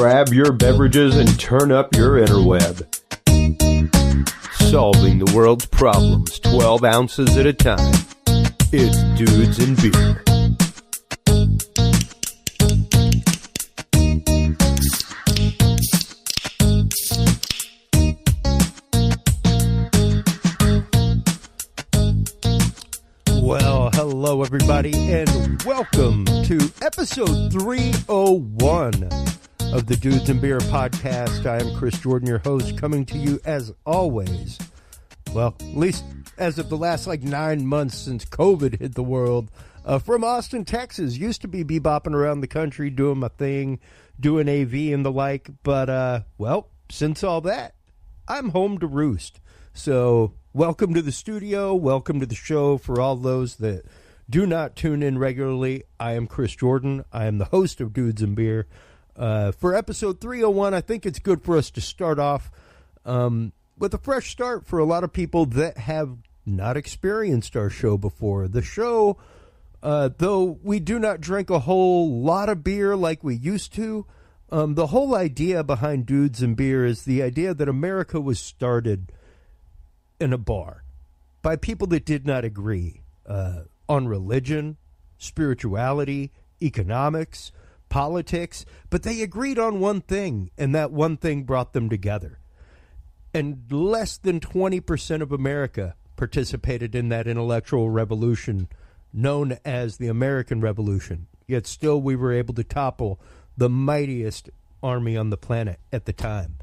grab your beverages and turn up your interweb. Solving the world's problems 12 ounces at a time. It's Dudes and Beer. Well, hello everybody, and welcome to episode 301 of the Dudes and Beer podcast. I am Chris Jordan, your host, coming to you as always. Well, at least as of the last 9 months since COVID hit the world, from Austin, Texas. Used to be bebopping around the country, doing my thing, doing AV and the like, but, well, since all that, I'm home to roost. So, welcome to the studio, welcome to the show. For all those that do not tune in regularly, I am Chris Jordan. I am the host of Dudes and Beer. For episode 301, I think it's good for us to start off with a fresh start for a lot of people that have not experienced our show before. The show, though we do not drink a whole lot of beer like we used to, the whole idea behind Dudes and Beer is the idea that America was started in a bar by people that did not agree on religion, spirituality, economics, politics, but they agreed on one thing, and that one thing brought them together. And less than 20% of America participated in that intellectual revolution known as the American Revolution. Yet still we were able to topple the mightiest army on the planet at the time.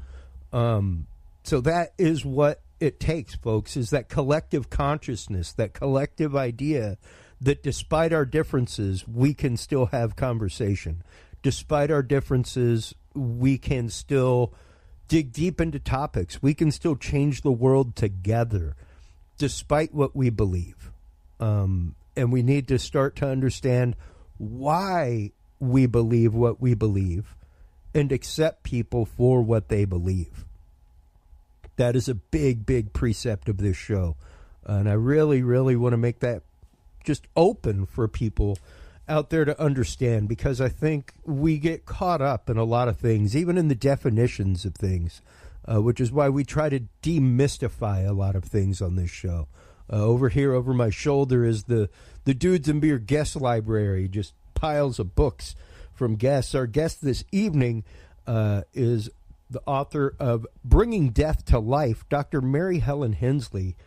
So that is what it takes, folks, is that collective consciousness, that collective idea that despite our differences, we can still have conversation. Despite our differences, we can still dig deep into topics. We can still change the world together, despite what we believe. And we need to start to understand why we believe what we believe and accept people for what they believe. That is a big, big precept of this show. And I really, really want to make that just open for people out there to understand, because I think we get caught up in a lot of things, even in the definitions of things, which is why we try to demystify a lot of things on this show. Over here, over my shoulder, is the Dudes and Beer guest library, just piles of books from guests. Our guest this evening is the author of Bringing Death to Life. Dr. Helen Hensley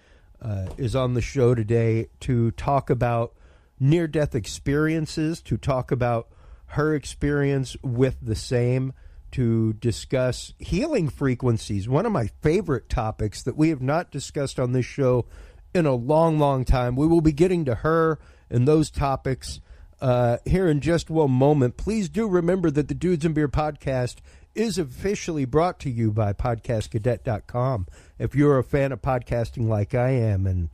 is on the show today to talk about near-death experiences, to talk about her experience with the same, to discuss healing frequencies, one of my favorite topics that we have not discussed on this show in a long, long time. We will be getting to her and those topics here in just one moment. Please do remember that the Dudes and Beer podcast is officially brought to you by podcastcadet.com. If you're a fan of podcasting like I am and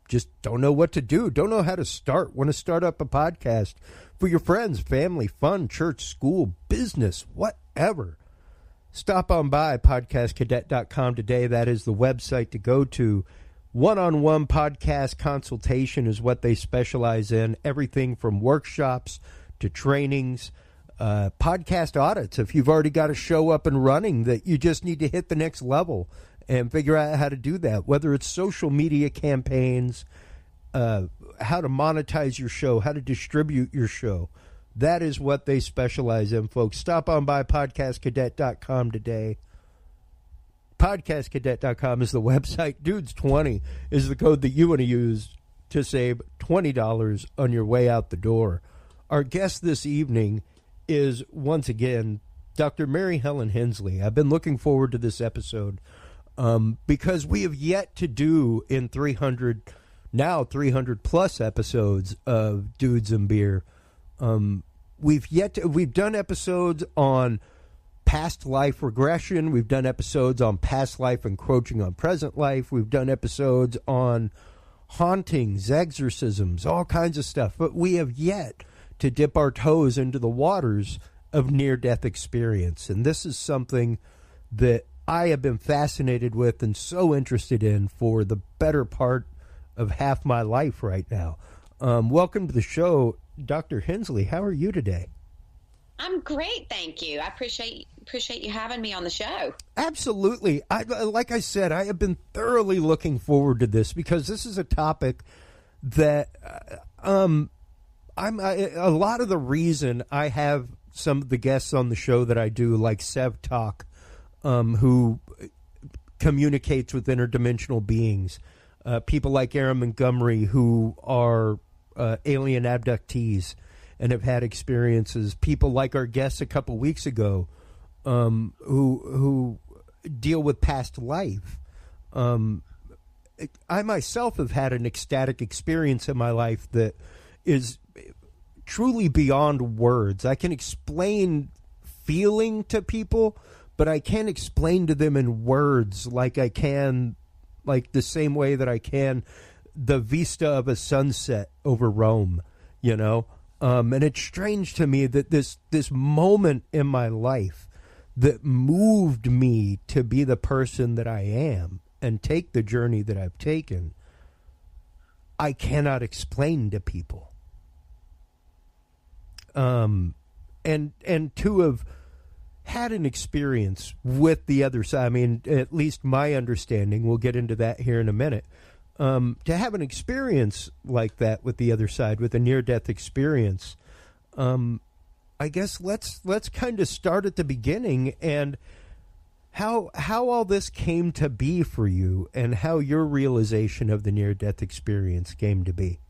just don't know what to do, don't know how to start, want to start up a podcast for your friends, family, fun, church, school, business, whatever, stop on by podcastcadet.com today. That is the website to go to. One-on-one podcast consultation is what they specialize in. Everything from workshops to trainings, podcast audits. If you've already got a show up and running that you just need to hit the next level and figure out how to do that, whether it's social media campaigns, how to monetize your show, how to distribute your show, that is what they specialize in, folks. Stop on by podcastcadet.com today. Podcastcadet.com is the website. Dudes20 is the code that you want to use to save $20 on your way out the door. Our guest this evening is, once again, Dr. Helen Hensley. I've been looking forward to this episode because we have yet to do in 300 plus episodes of Dudes and Beer. We've done episodes on past life regression. We've done episodes on past life encroaching on present life. We've done episodes on hauntings, exorcisms, all kinds of stuff. But we have yet to dip our toes into the waters of near-death experience. And this is something that I have been fascinated with and so interested in for the better part of half my life right now. Welcome to the show, Dr. Hensley. How are you today? I'm great, thank you. I appreciate you having me on the show. Absolutely. Like I said, I have been thoroughly looking forward to this because this is a topic that a lot of the reason I have some of the guests on the show that I do, like Sev Talk, who communicates with interdimensional beings, people like Aaron Montgomery, who are alien abductees and have had experiences, people like our guests a couple weeks ago, who deal with past life. I myself have had an ecstatic experience in my life that is truly beyond words. I can explain feeling to people, but I can't explain to them in words like I can, like the same way that I can the vista of a sunset over Rome, you know? And it's strange to me that this moment in my life that moved me to be the person that I am and take the journey that I've taken, I cannot explain to people. And to have had an experience with the other side, I mean, at least my understanding, we'll get into that here in a minute, to have an experience like that with the other side, with a near-death experience, I guess let's kind of start at the beginning and how all this came to be for you and how your realization of the near-death experience came to be.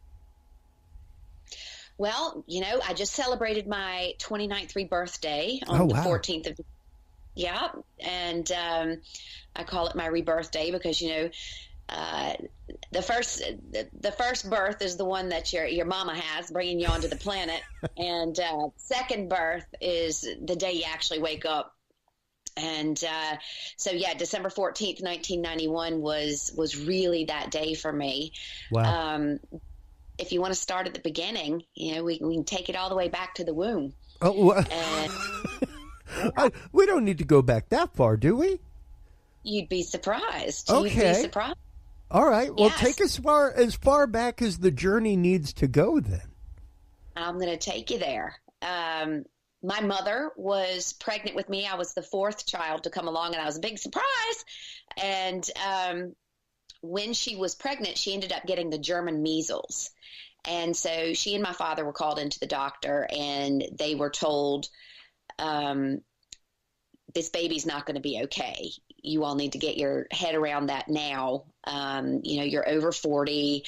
Well, I just celebrated my 29th rebirthday on the 14th of yeah, and I call it my rebirth day because the first birth is the one that your mama has, bringing you onto the planet, and second birth is the day you actually wake up. And so December 14th, 1991 was really that day for me. Wow. If you want to start at the beginning, we can take it all the way back to the womb. Oh, well. We don't need to go back that far, do we? You'd be surprised. Okay. You'd be surprised. All right. Well, Yes. take as far back as the journey needs to go then. I'm going to take you there. My mother was pregnant with me. I was the fourth child to come along, and I was a big surprise. And when she was pregnant, she ended up getting the German measles. And so she and my father were called into the doctor, and they were told, this baby's not going to be okay. You all need to get your head around that now. You're over 40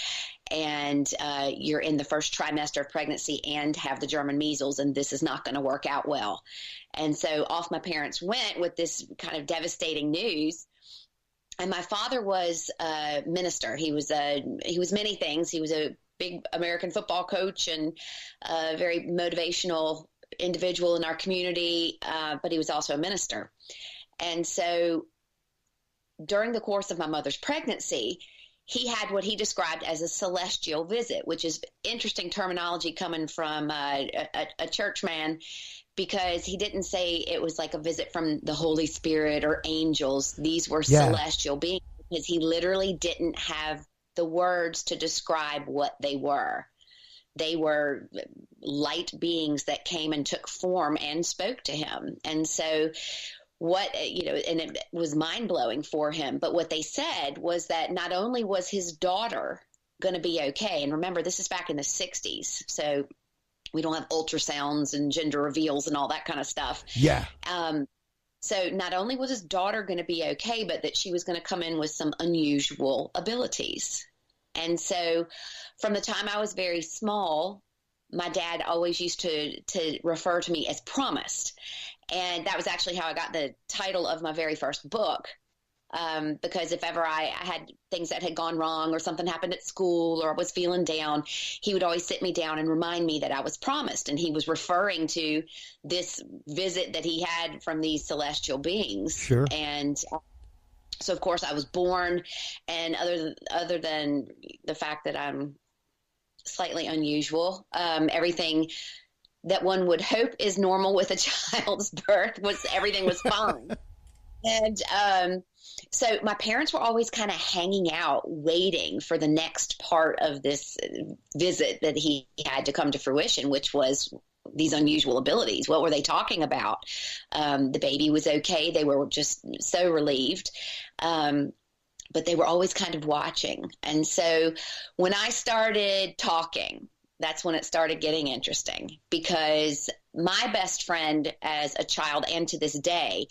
and you're in the first trimester of pregnancy and have the German measles, and this is not going to work out well. And so off my parents went with this kind of devastating news. And my father was a minister. He was many things. He was a big American football coach and a very motivational individual in our community, but he was also a minister. And so during the course of my mother's pregnancy, he had what he described as a celestial visit, which is interesting terminology coming from a church man, because he didn't say it was like a visit from the Holy Spirit or angels. These were celestial beings, because he literally didn't have the words to describe what they were. They were light beings that came and took form and spoke to him. And so and it was mind blowing for him. But what they said was that not only was his daughter going to be okay, and remember, this is back in the 60s, so we don't have ultrasounds and gender reveals and all that kind of stuff. Yeah. So not only was his daughter going to be okay, but that she was going to come in with some unusual abilities. And so from the time I was very small, my dad always used to refer to me as Promised. And that was actually how I got the title of my very first book. Because if ever I had things that had gone wrong or something happened at school or I was feeling down, he would always sit me down and remind me that I was promised. And he was referring to this visit that he had from these celestial beings. Sure. And so, of course, I was born, and other than the fact that I'm slightly unusual, everything that one would hope is normal with a child's birth everything was fine. And so my parents were always kind of hanging out, waiting for the next part of this visit that he had to come to fruition, which was these unusual abilities. What were they talking about? The baby was okay. They were just so relieved. But they were always kind of watching. And so when I started talking, that's when it started getting interesting, because my best friend as a child and to this day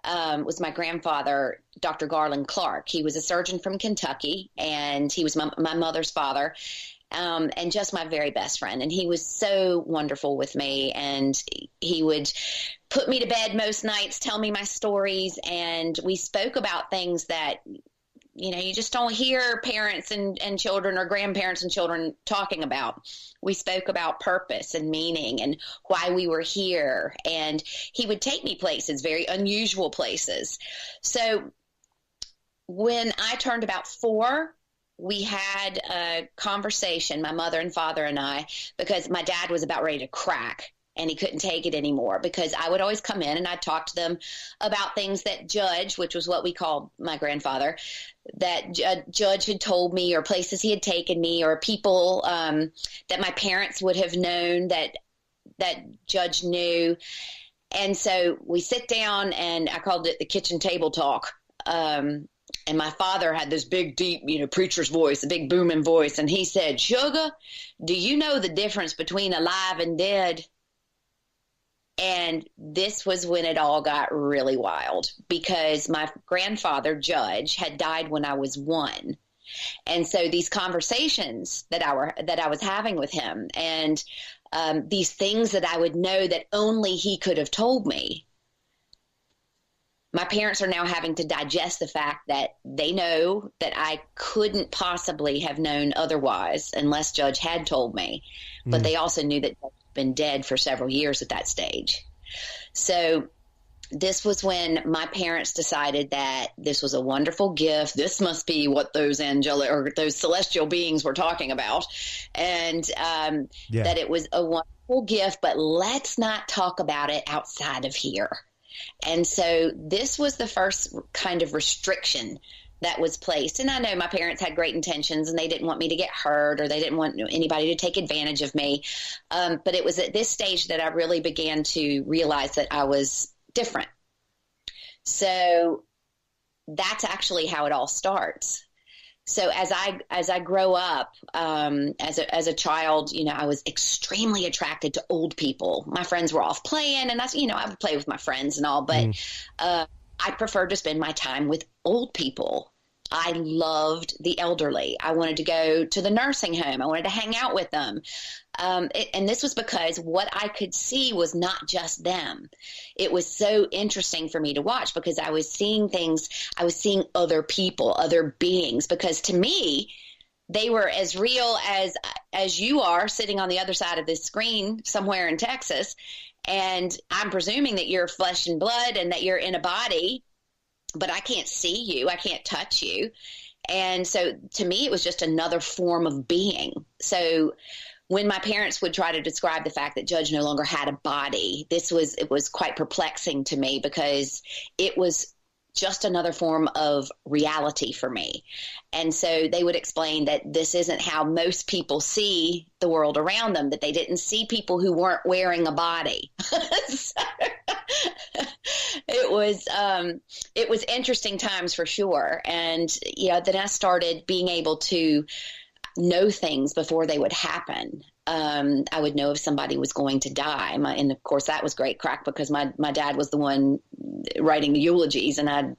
was my grandfather, Dr. Garland Clark. He was a surgeon from Kentucky, and he was my mother's father, and just my very best friend. And he was so wonderful with me, and he would put me to bed most nights, tell me my stories, and we spoke about things that you just don't hear parents and children or grandparents and children talking about. We spoke about purpose and meaning and why we were here. And he would take me places, very unusual places. So when I turned about 4, we had a conversation, my mother and father and I, because my dad was about ready to crack. And he couldn't take it anymore, because I would always come in and I'd talk to them about things that Judge, which was what we called my grandfather, that Judge had told me, or places he had taken me, or people that my parents would have known that Judge knew. And so we sit down, and I called it the kitchen table talk. And my father had this big, deep, preacher's voice, a big booming voice. And he said, "Sugar, do you know the difference between alive and dead?" And this was when it all got really wild, because my grandfather, Judge, had died when I was 1. And so these conversations that I was having with him, and these things that I would know that only he could have told me, my parents are now having to digest the fact that they know that I couldn't possibly have known otherwise unless Judge had told me. But they also knew that Judge had been dead for several years at that stage. So this was when my parents decided that this was a wonderful gift. This must be what those angelic or those celestial beings were talking about. And that it was a wonderful gift, but let's not talk about it outside of here. And so this was the first kind of restriction that was placed. And I know my parents had great intentions, and they didn't want me to get hurt, or they didn't want anybody to take advantage of me. But it was at this stage that I really began to realize that I was different. So that's actually how it all starts. So as I grow up, as a child, I was extremely attracted to old people. My friends were off playing, and I would play with my friends and all, but I preferred to spend my time with old people. I loved the elderly. I wanted to go to the nursing home. I wanted to hang out with them. And this was because what I could see was not just them. It was so interesting for me to watch, because I was seeing things. I was seeing other people, other beings, because to me, they were as real as you are sitting on the other side of this screen somewhere in Texas. And I'm presuming that you're flesh and blood and that you're in a body, but I can't see you. I can't touch you. And so to me, it was just another form of being. So when my parents would try to describe the fact that Judge no longer had a body, it was quite perplexing to me, because it was just another form of reality for me. And so they would explain that this isn't how most people see the world around them, that they didn't see people who weren't wearing a body. So it was interesting times for sure. And, then I started being able to know things before they would happen. I would know if somebody was going to die. And of course that was great crack, because my dad was the one writing the eulogies, and I'd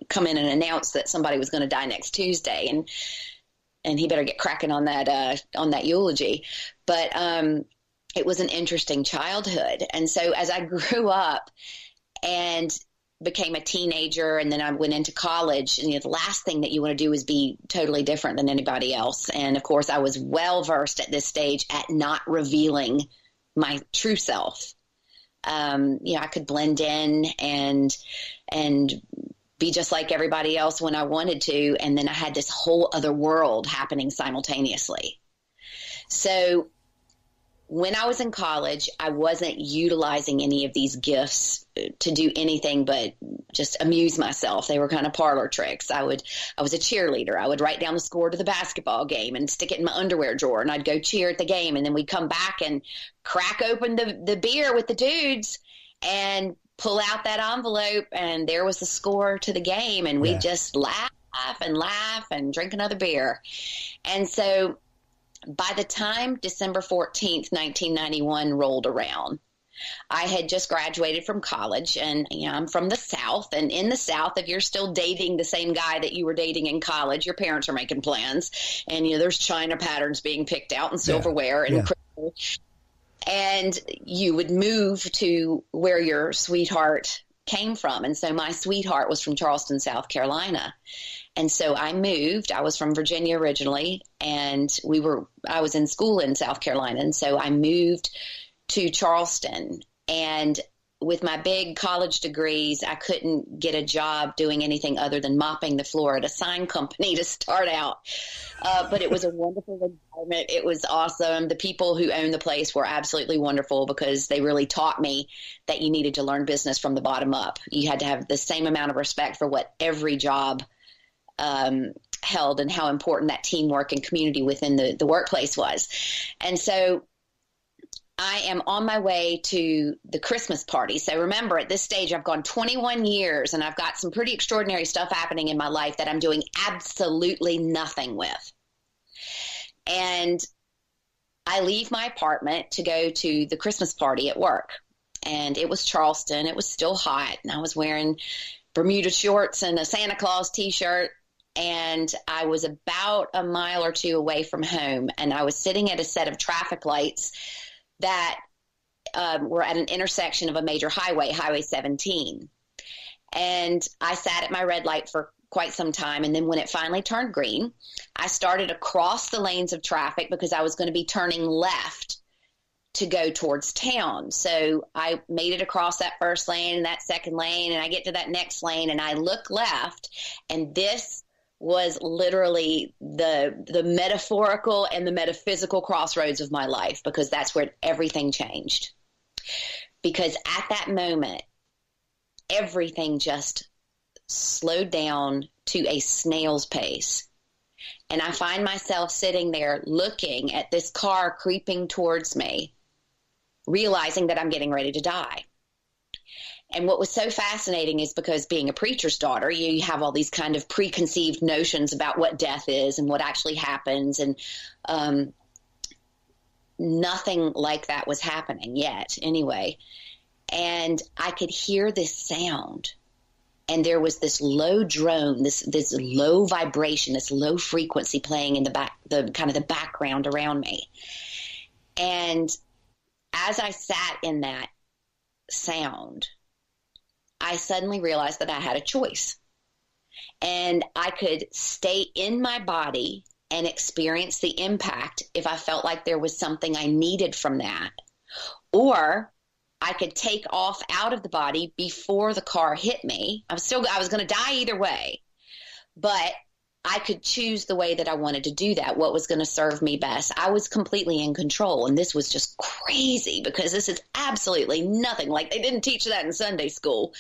come in and announce that somebody was going to die next Tuesday, and he better get cracking on that eulogy. But it was an interesting childhood. And so as I grew up and became a teenager, and then I went into college, and the last thing that you want to do is be totally different than anybody else. And of course I was well versed at this stage at not revealing my true self. I could blend in and be just like everybody else when I wanted to. And then I had this whole other world happening simultaneously. So when I was in college, I wasn't utilizing any of these gifts to do anything but just amuse myself. They were kind of parlor tricks. I was a cheerleader. I would write down the score to the basketball game and stick it in my underwear drawer, and I'd go cheer at the game. And then we'd come back and crack open the beer with the dudes and pull out that envelope, and there was the score to the game. And we'd just laugh and drink another beer. And so by the time December 14th, 1991 rolled around, I had just graduated from college, and I'm from the South. And in the South, if you're still dating the same guy that you were dating in college, your parents are making plans, and there's china patterns being picked out and silverware and crystal. And you would move to where your sweetheart came from. And so my sweetheart was from Charleston, South Carolina. And so I moved. I was from Virginia originally, and I was in school in South Carolina. And so I moved to Charleston, and with my big college degrees, I couldn't get a job doing anything other than mopping the floor at a sign company to start out. But it was a wonderful environment. It was awesome. The people who owned the place were absolutely wonderful because they really taught me that you needed to learn business from the bottom up. You had to have the same amount of respect for what every job held and how important that teamwork and community within the workplace was. And so I am on my way to the Christmas party. So remember, at this stage, I've gone 21 years, and I've got some pretty extraordinary stuff happening in my life that I'm doing absolutely nothing with. And I leave my apartment to go to the Christmas party at work. And it was Charleston. It was still hot, and I was wearing Bermuda shorts and a Santa Claus T-shirt. And I was about a mile or two away from home, and I was sitting at a set of traffic lights that were at an intersection of a major highway, Highway 17. And I sat at my red light for quite some time. And then when it finally turned green, I started across the lanes of traffic because I was going to be turning left to go towards town. So I made it across that first lane and that second lane, and I get to that next lane, and I look left, and this was literally the metaphorical and the metaphysical crossroads of my life, because that's where everything changed. Because at that moment, everything just slowed down to a snail's pace. And I find myself sitting there looking at this car creeping towards me, realizing that I'm getting ready to die. And what was so fascinating is because being a preacher's daughter, you have all these kind of preconceived notions about what death is and what actually happens. And nothing like that was happening yet anyway. And I could hear this sound. And there was this low drone, this low vibration, this low frequency playing in the background around me. And as I sat in that sound, I suddenly realized that I had a choice, and I could stay in my body and experience the impact if I felt like there was something I needed from that, or I could take off out of the body before the car hit me. I was going to die either way, but I could choose the way that I wanted to do that, what was going to serve me best. I was completely in control, and this was just crazy because this is absolutely nothing. Like, they didn't teach that in Sunday school.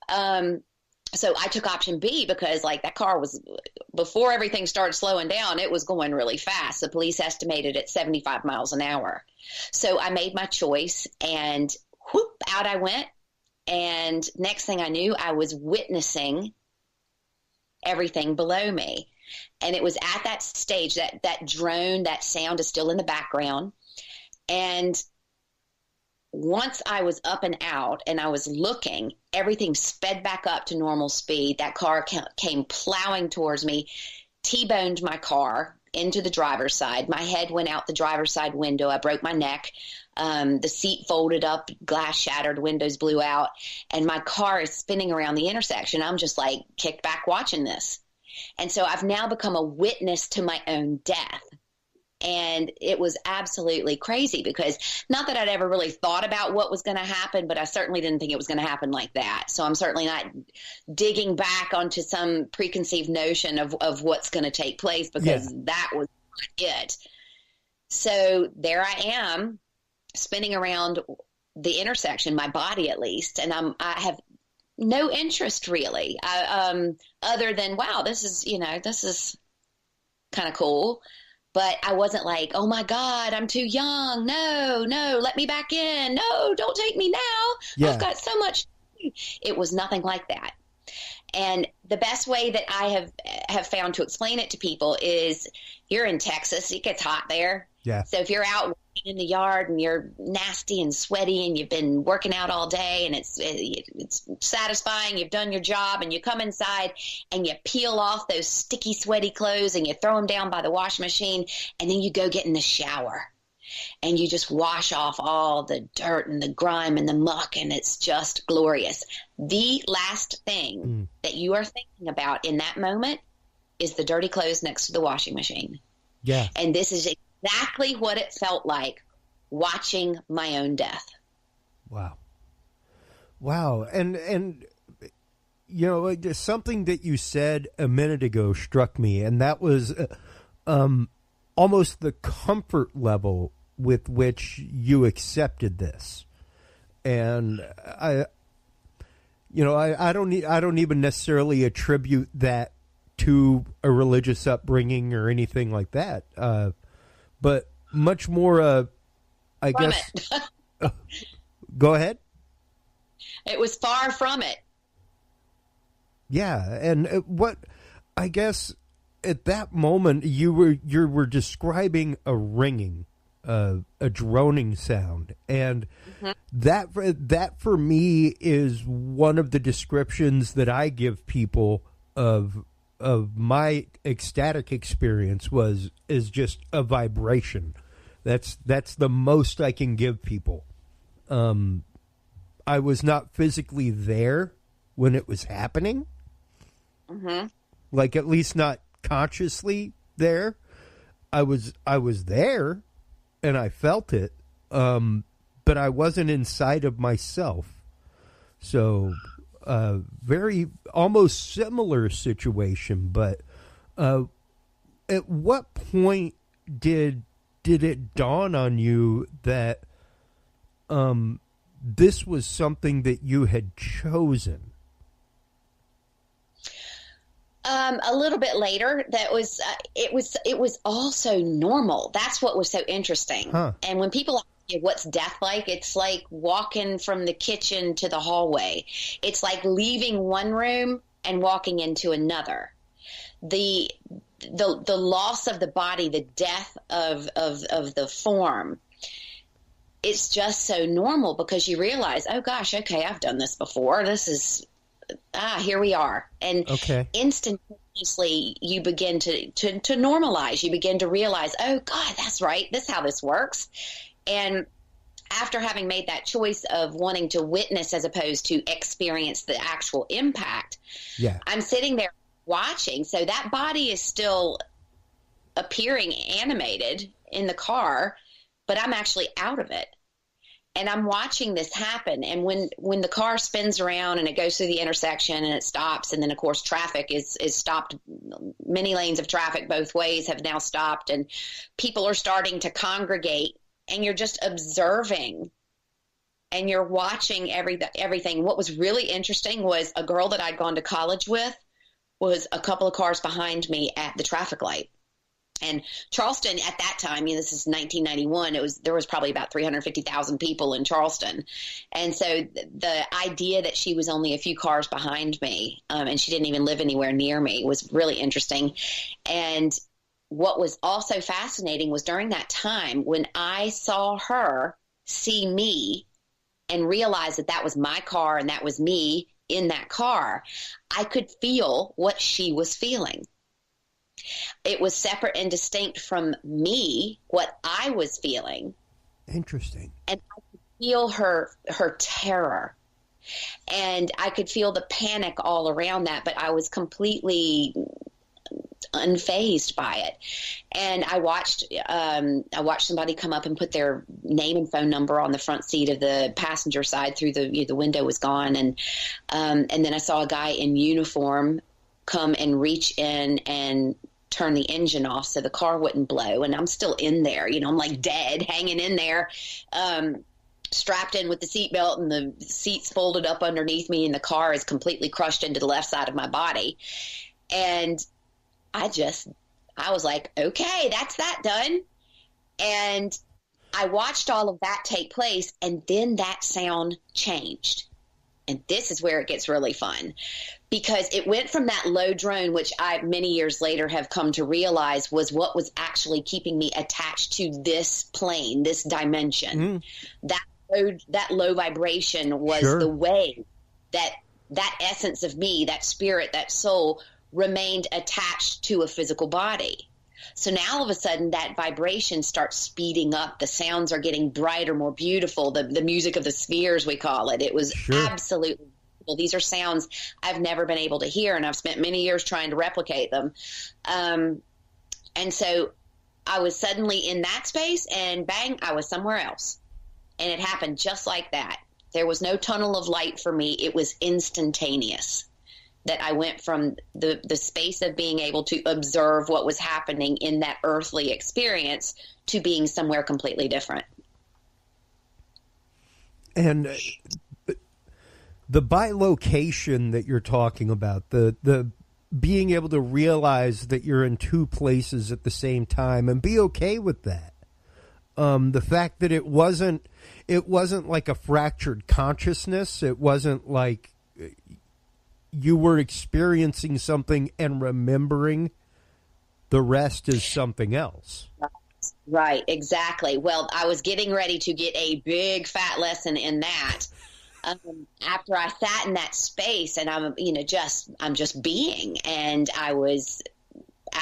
So I took option B because, like, that car was, before everything started slowing down, it was going really fast. The police estimated at 75 miles an hour. So I made my choice, and whoop, out I went. And next thing I knew, I was witnessing everything below me. And it was at that stage that drone, that sound is still in the background. And once I was up and out and I was looking, everything sped back up to normal speed. That car came plowing towards me, T-boned my car into the driver's side. My head went out the driver's side window. I broke my neck. The seat folded up, glass shattered, windows blew out, and my car is spinning around the intersection. I'm just like kicked back watching this. And so I've now become a witness to my own death. And it was absolutely crazy because not that I'd ever really thought about what was going to happen, but I certainly didn't think it was going to happen like that. So I'm certainly not digging back onto some preconceived notion of what's going to take place because that was not it. So there I am spinning around the intersection, my body at least, and I have no interest really, other than, wow, this is kind of cool. But I wasn't like, oh my God, I'm too young. No, let me back in. No, don't take me now. Yeah. I've got so much. It was nothing like that. And the best way that I have found to explain it to people is, you're in Texas, it gets hot there. Yeah. So if you're out working in the yard and you're nasty and sweaty and you've been working out all day and it's satisfying, you've done your job, and you come inside and you peel off those sticky, sweaty clothes and you throw them down by the washing machine, and then you go get in the shower and you just wash off all the dirt and the grime and the muck, and it's just glorious. The last thing that you are thinking about in that moment is the dirty clothes next to the washing machine. Yeah. And this is exactly what it felt like watching my own death. Wow. And you know, something that you said a minute ago struck me, and that was almost the comfort level with which you accepted this. And I don't even necessarily attribute that to a religious upbringing or anything like that. But much more, I guess. Go ahead. It was far from it. Yeah. And what, I guess at that moment you were describing a ringing, a droning sound. And that for me is one of the descriptions that I give people of my ecstatic experience is just a vibration. That's the most I can give people. I was not physically there when it was happening. Like, at least not consciously there. I was there and I felt it. But I wasn't inside of myself. So very almost similar situation, but at what point did it dawn on you that this was something that you had chosen? A little bit later. That was it was also normal. That's what was so interesting. And when people ask you what's death like, it's like walking from the kitchen to the hallway. It's like leaving one room and walking into another. The loss of the body, the death of the form, it's just so normal, because you realize, oh gosh, okay, I've done this before. This is here we are. And instantaneously you begin to normalize. You begin to realize, oh God, that's right. This is how this works. And after having made that choice of wanting to witness as opposed to experience the actual impact, I'm sitting there watching. So that body is still appearing animated in the car, but I'm actually out of it. And I'm watching this happen. And when the car spins around and it goes through the intersection and it stops, and then of course traffic is stopped, many lanes of traffic both ways have now stopped, and people are starting to congregate, and you're just observing and you're watching everything. What was really interesting was a girl that I'd gone to college with was a couple of cars behind me at the traffic light. And Charleston at that time, this is 1991, there was probably about 350,000 people in Charleston. And so the idea that she was only a few cars behind me, and she didn't even live anywhere near me, was really interesting. And what was also fascinating was during that time when I saw her see me and realize that that was my car and that was me in that car, I could feel what she was feeling. It was separate and distinct from me, what I was feeling. Interesting. And I could feel her terror. And I could feel the panic all around that, but I was completely unfazed by it. And I watched somebody come up and put their name and phone number on the front seat of the passenger side through the window was gone. And then I saw a guy in uniform come and reach in and turn the engine off so the car wouldn't blow. And I'm still in there, you know, I'm like dead, hanging in there, strapped in with the seatbelt, and the seats folded up underneath me, and the car is completely crushed into the left side of my body. And I was like, okay, that's that done. And I watched all of that take place, and then that sound changed. And this is where it gets really fun, because it went from that low drone, which I many years later have come to realize was what was actually keeping me attached to this plane, this dimension. That low vibration was the way that essence of me, that spirit, that soul remained attached to a physical body. So now all of a sudden that vibration starts speeding up. The sounds are getting brighter, more beautiful. The music of the spheres, we call it. It was absolutely beautiful. These are sounds I've never been able to hear, and I've spent many years trying to replicate them. And so I was suddenly in that space, and bang, I was somewhere else. And it happened just like that. There was no tunnel of light for me. It was instantaneous. That I went from the space of being able to observe what was happening in that earthly experience to being somewhere completely different. And the bilocation that you're talking about, the being able to realize that you're in two places at the same time and be okay with that. The fact that it wasn't like a fractured consciousness. It wasn't like you were experiencing something and remembering the rest is something else. Right, exactly. Well, I was getting ready to get a big fat lesson in that. After I sat in that space, and I'm just being, and I was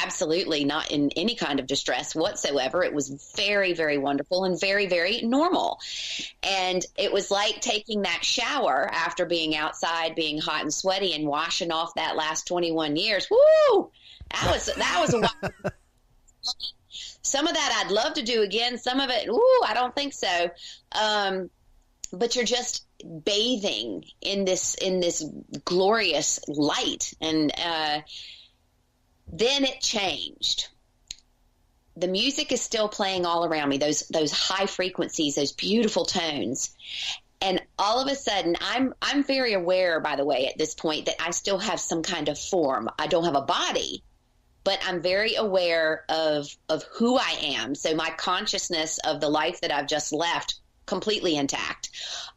absolutely not in any kind of distress whatsoever. It was very, very wonderful and very, very normal. And it was like taking that shower after being outside, being hot and sweaty, and washing off that last 21 years. Woo! That was a while. Some of that I'd love to do again. Some of it, I don't think so. But you're just bathing in this glorious light. And then it changed. The music is still playing all around me, those high frequencies, those beautiful tones. And all of a sudden, I'm very aware, by the way, at this point, that I still have some kind of form. I don't have a body, but I'm very aware of who I am. So my consciousness of the life that I've just left, completely intact.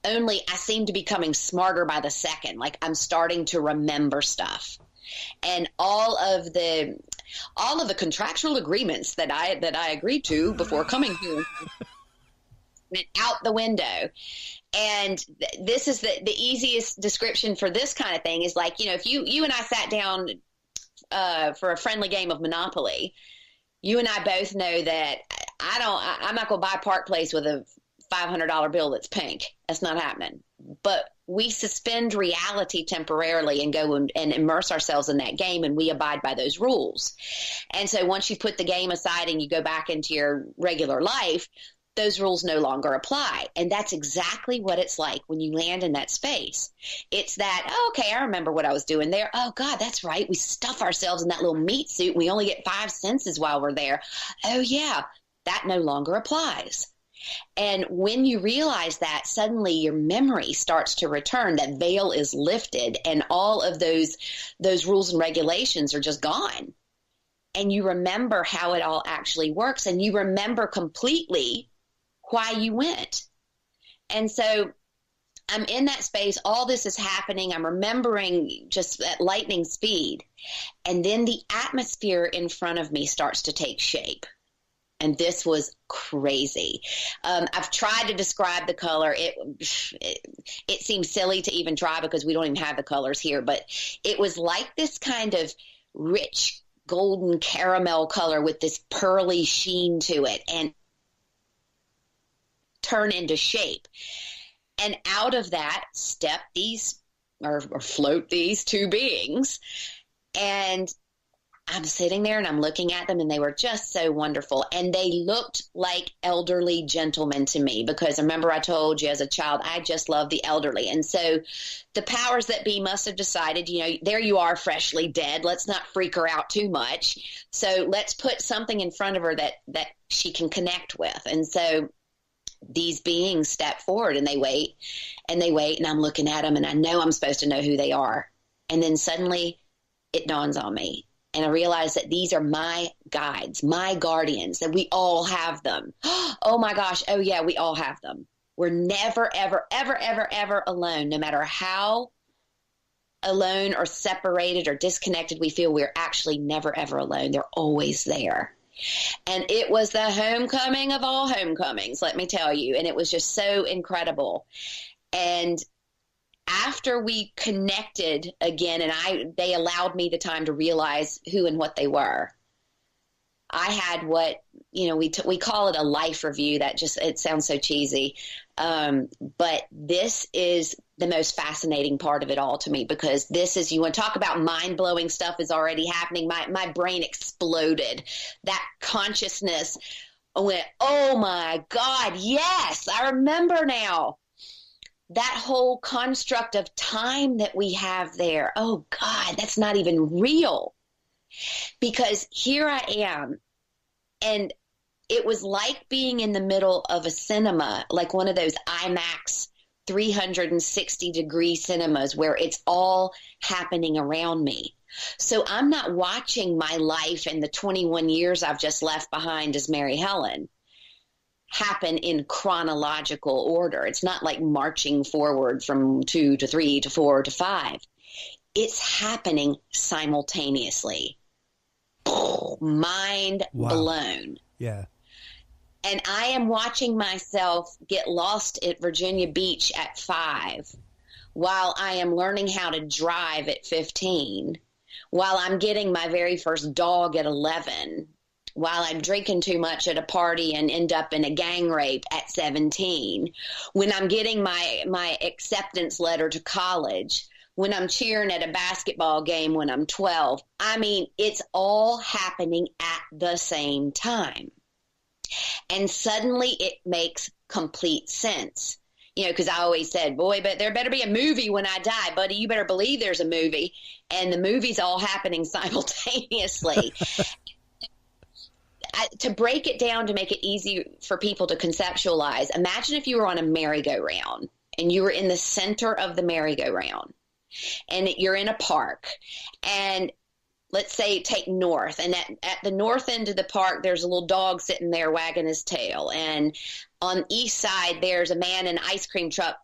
Only I seem to be becoming smarter by the second. Like I'm starting to remember stuff. And all of the contractual agreements that I agreed to before coming here went out the window. And this is the easiest description for this kind of thing is like, if you and I sat down for a friendly game of Monopoly, you and I both know that I'm not going to buy Park Place with a $500 bill that's pink. That's not happening. But we suspend reality temporarily and go and immerse ourselves in that game, and we abide by those rules. And so once you put the game aside and you go back into your regular life, those rules no longer apply. And that's exactly what it's like when you land in that space. It's that, okay, I remember what I was doing there. Oh, God, that's right. We stuff ourselves in that little meat suit. We only get 5 senses while we're there. Oh, yeah, that no longer applies. And when you realize that, suddenly your memory starts to return. That veil is lifted, and all of those rules and regulations are just gone. And you remember how it all actually works, and you remember completely why you went. And so I'm in that space. All this is happening. I'm remembering just at lightning speed. And then the atmosphere in front of me starts to take shape. And this was crazy. I've tried to describe the color. It seems silly to even try because we don't even have the colors here. But it was like this kind of rich golden caramel color with this pearly sheen to it and turn into shape. And out of that step these or float these two beings. And I'm sitting there and I'm looking at them, and they were just so wonderful. And they looked like elderly gentlemen to me, because remember I told you as a child, I just love the elderly. And so the powers that be must have decided, there you are, freshly dead. Let's not freak her out too much. So let's put something in front of her that she can connect with. And so these beings step forward, and they wait and they wait. And I'm looking at them, and I know I'm supposed to know who they are. And then suddenly it dawns on me. And I realize that these are my guides, my guardians, that we all have them. Oh my gosh. Oh yeah, we all have them. We're never, ever, ever, ever, ever alone. No matter how alone or separated or disconnected we feel, we're actually never, ever alone. They're always there. And it was the homecoming of all homecomings, let me tell you. And it was just so incredible. And after we connected again, and they allowed me the time to realize who and what they were, I had what, we call it a life review. It sounds so cheesy. But this is the most fascinating part of it all to me, because you want to talk about mind-blowing stuff is already happening. My brain exploded. That consciousness went, oh my God, yes, I remember now. That whole construct of time that we have there, oh God, that's not even real. Because here I am, and it was like being in the middle of a cinema, like one of those IMAX 360-degree cinemas where it's all happening around me. So I'm not watching my life in the 21 years I've just left behind as Mary Helen happen in chronological order. It's not like marching forward from 2 to 3 to 4 to 5. It's happening simultaneously. Mind blown. Yeah. And I am watching myself get lost at Virginia Beach at 5, while I am learning how to drive at 15, while I'm getting my very first dog at 11, while I'm drinking too much at a party and end up in a gang rape at 17, when I'm getting my acceptance letter to college, when I'm cheering at a basketball game when I'm 12. I mean, it's all happening at the same time. And suddenly it makes complete sense. Because I always said, boy, but there better be a movie when I die, buddy. You better believe there's a movie. And the movie's all happening simultaneously. To break it down, to make it easy for people to conceptualize, imagine if you were on a merry-go-round and you were in the center of the merry-go-round and you're in a park, and let's say take north, and at the north end of the park, there's a little dog sitting there wagging his tail. And on the east side, there's a man in an ice cream truck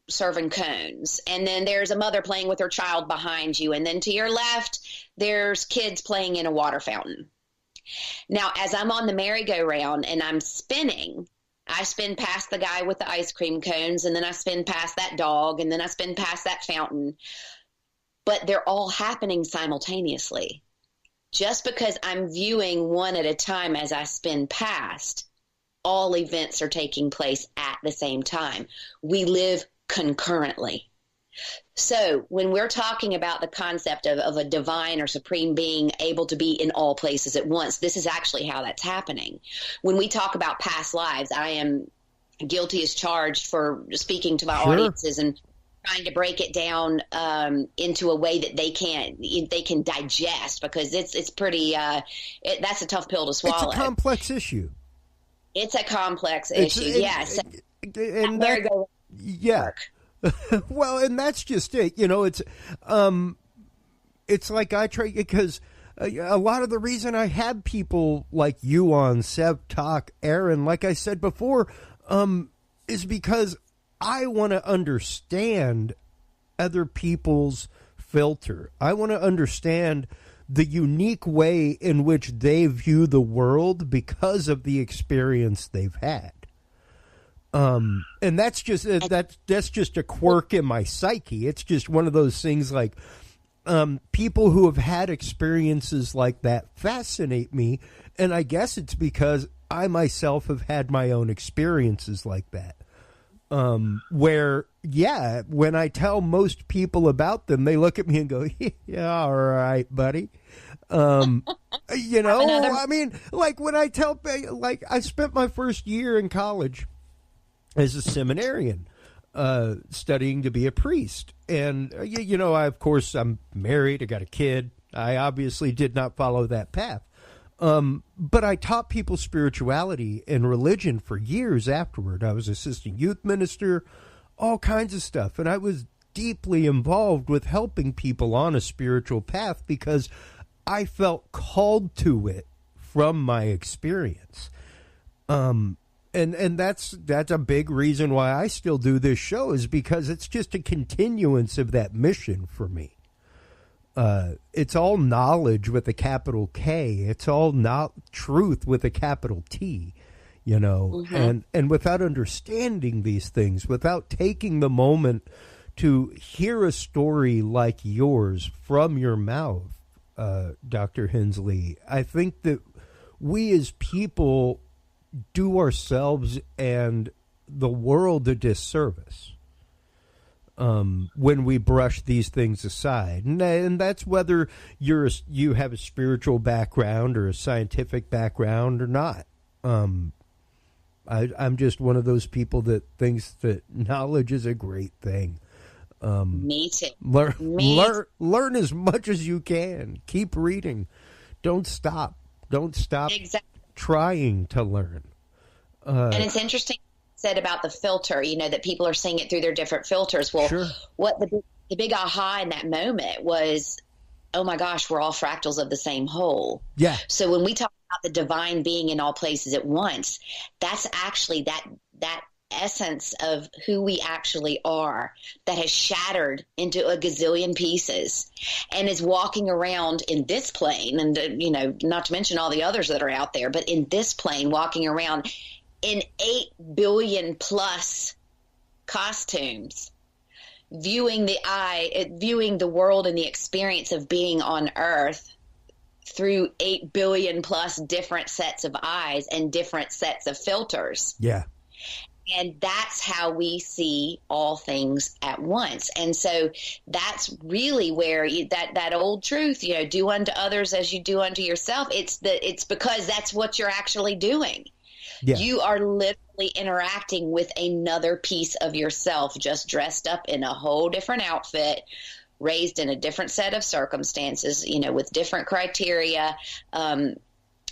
serving cones. And then there's a mother playing with her child behind you. And then to your left, there's kids playing in a water fountain. Now, as I'm on the merry-go-round and I'm spinning, I spin past the guy with the ice cream cones, and then I spin past that dog, and then I spin past that fountain. But they're all happening simultaneously. Just because I'm viewing one at a time as I spin past, all events are taking place at the same time. We live concurrently. So when we're talking about the concept of a divine or supreme being able to be in all places at once, this is actually how that's happening. When we talk about past lives, I am guilty as charged for speaking to my audiences and trying to break it down into a way that they can digest, because it's pretty that's a tough pill to swallow. It's a complex issue. It's a complex issue. Yes. And there you go. Yeah. Well, and that's just it. It's like I try, because a lot of the reason I have people like you on, Seb, Talk, Aaron, like I said before, is because I want to understand other people's filter. I want to understand the unique way in which they view the world because of the experience they've had. And that's just that's just a quirk in my psyche. It's just one of those things, like people who have had experiences like that fascinate me, and I guess it's because I myself have had my own experiences like that. where, yeah, when I tell most people about them, they look at me and go, yeah, all right, buddy. You know, I mean, like when I tell, like I spent my first year in college as a seminarian, studying to be a priest. And, you know, of course, I'm married, I got a kid. I obviously did not follow that path. But I taught people spirituality and religion for years afterward. I was assistant youth minister, all kinds of stuff. And I was deeply involved with helping people on a spiritual path because I felt called to it from my experience. And that's a big reason why I still do this show, is because it's just a continuance of that mission for me. It's all knowledge with a capital K. It's all not truth with a capital T, you know, and without understanding these things, without taking the moment to hear a story like yours from your mouth, Dr. Hensley, I think that we as people do ourselves and the world a disservice when we brush these things aside. And that's whether you have a spiritual background or a scientific background or not. I'm just one of those people that thinks that knowledge is a great thing. Me too. Learn as much as you can. Keep reading. Don't stop. Exactly. Trying to learn. And it's interesting said about the filter, you know, that people are seeing it through their different filters. Well, sure. What the big aha in that moment was, oh my gosh, we're all fractals of the same whole. Yeah. So when we talk about the divine being in all places at once, that's actually that essence of who we actually are that has shattered into a gazillion pieces and is walking around in this plane, and you know, not to mention all the others that are out there, but in this plane walking around in 8 billion plus costumes, viewing the world and the experience of being on Earth through 8 billion plus different sets of eyes and different sets of filters. Yeah. And that's how we see all things at once. And so that's really where that old truth, you know, do unto others as you do unto yourself. It's because that's what you're actually doing. Yeah. You are literally interacting with another piece of yourself, just dressed up in a whole different outfit, raised in a different set of circumstances, you know, with different criteria,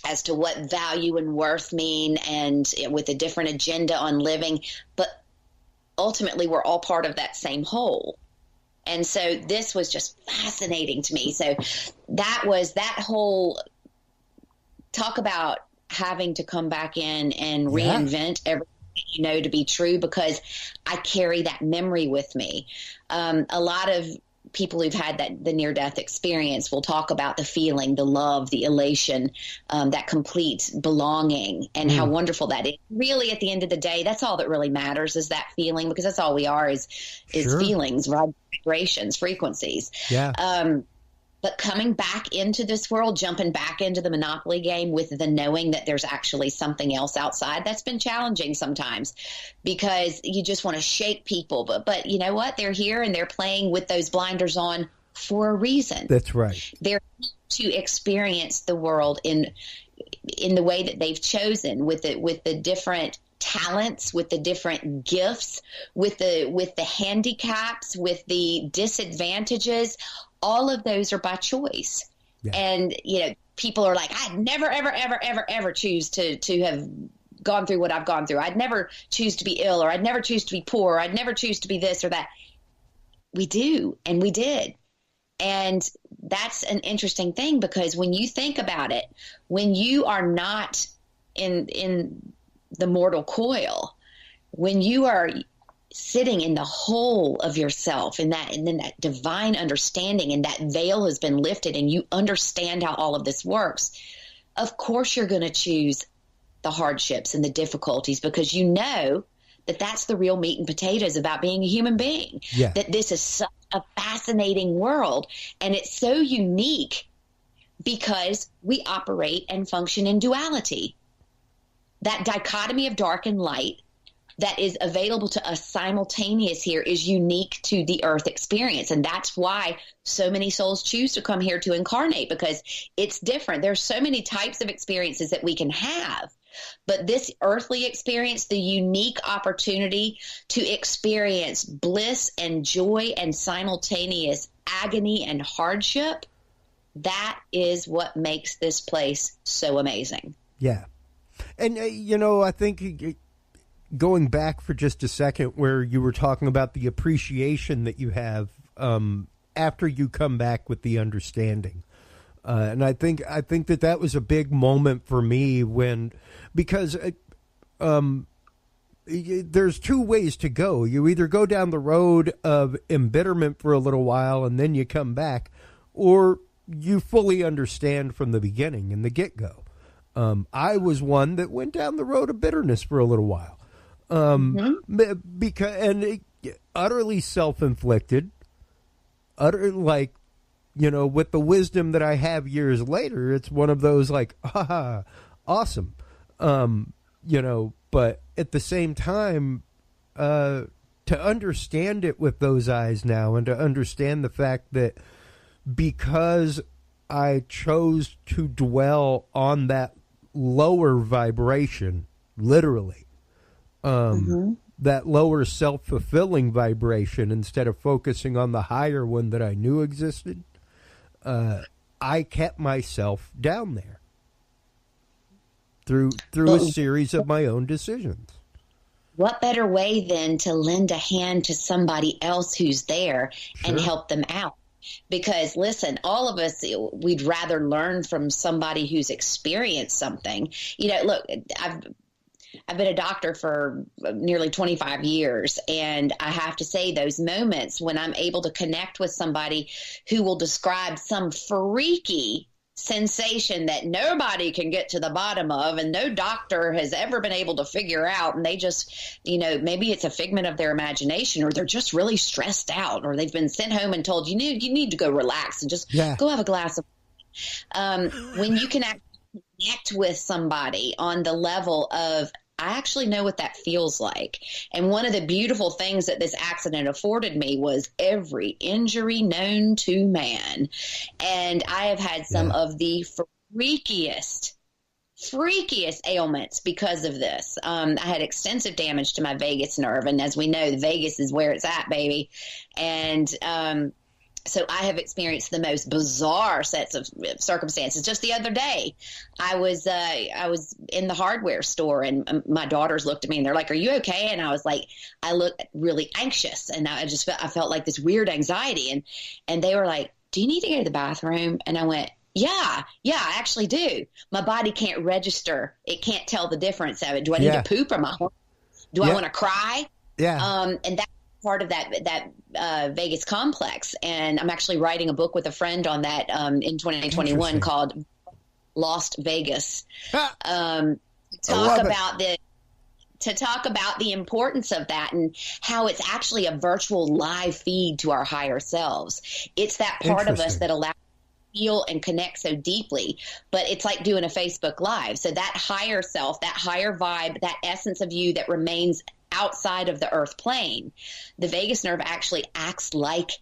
as to what value and worth mean, and with a different agenda on living. But ultimately, we're all part of that same whole. And so this was just fascinating to me. So that whole talk about having to come back in and reinvent everything you know to be true, because I carry that memory with me. A lot of people who've had the near-death experience will talk about the feeling, the love, the elation, that complete belonging, and how wonderful that is. Really, at the end of the day, that's all that really matters, is that feeling, because that's all we are is feelings, vibrations, frequencies. Yeah. But coming back into this world, jumping back into the Monopoly game with the knowing that there's actually something else outside, that's been challenging sometimes, because you just want to shake people. But you know what? They're here and they're playing with those blinders on for a reason. That's right. They're to experience the world in the way that they've chosen, with the different talents, with the different gifts, with the handicaps, with the disadvantages. All of those are by choice. Yeah. And, you know, people are like, I'd never, ever, ever, ever, ever choose to have gone through what I've gone through. I'd never choose to be ill, or I'd never choose to be poor, or I'd never choose to be this or that. We do, and we did. And that's an interesting thing, because when you think about it, when you are not in the mortal coil, when you are sitting in the whole of yourself, and then that divine understanding, and that veil has been lifted, and you understand how all of this works, of course you're going to choose the hardships and the difficulties, because you know that that's the real meat and potatoes about being a human being. Yeah. That this is such a fascinating world, and it's so unique because we operate and function in duality. That dichotomy of dark and light that is available to us simultaneous here is unique to the earth experience. And that's why so many souls choose to come here to incarnate, because it's different. There's so many types of experiences that we can have. But this earthly experience, the unique opportunity to experience bliss and joy and simultaneous agony and hardship, that is what makes this place so amazing. Yeah. And, I think going back for just a second where you were talking about the appreciation that you have after you come back with the understanding. And I think that was a big moment for me because there's two ways to go. You either go down the road of embitterment for a little while and then you come back, or you fully understand from the beginning in the get-go. I was one that went down the road of bitterness for a little while, because utterly self-inflicted, with the wisdom that I have years later, it's one of those like, awesome. But at the same time, to understand it with those eyes now, and to understand the fact that because I chose to dwell on that lower vibration, literally, that lower self-fulfilling vibration, instead of focusing on the higher one that I knew existed, I kept myself down there through a series of my own decisions. What better way than to lend a hand to somebody else who's there and help them out? Because listen, all of us, we'd rather learn from somebody who's experienced something. Look, I've been a doctor for nearly 25 years, and I have to say those moments when I'm able to connect with somebody who will describe some freaky sensation that nobody can get to the bottom of and no doctor has ever been able to figure out, and they just, maybe it's a figment of their imagination, or they're just really stressed out, or they've been sent home and told you need to go relax and just go have a glass of when you can actually connect with somebody on the level of, I actually know what that feels like. And one of the beautiful things that this accident afforded me was every injury known to man. And I have had some of the freakiest ailments because of this. I had extensive damage to my vagus nerve. And as we know, the vagus is where it's at, baby. And, so I have experienced the most bizarre sets of circumstances. Just the other day, I was in the hardware store, and my daughters looked at me and they're like, "Are you okay?" And I was like, I looked really anxious, and I felt like this weird anxiety, and they were like, "Do you need to go to the bathroom?" And I went, Yeah, I actually do. My body can't register; it can't tell the difference of it. Do I need to poop, or do I want to cry? And that. Part of that Vegas complex, and I'm actually writing a book with a friend on that in 2021 called Lost Vegas. To talk about the importance of that and how it's actually a virtual live feed to our higher selves. It's that part of us that allows us to feel and connect so deeply, but it's like doing a Facebook Live. So that higher self, that higher vibe, that essence of you that remains outside of the earth plane, the vagus nerve actually acts like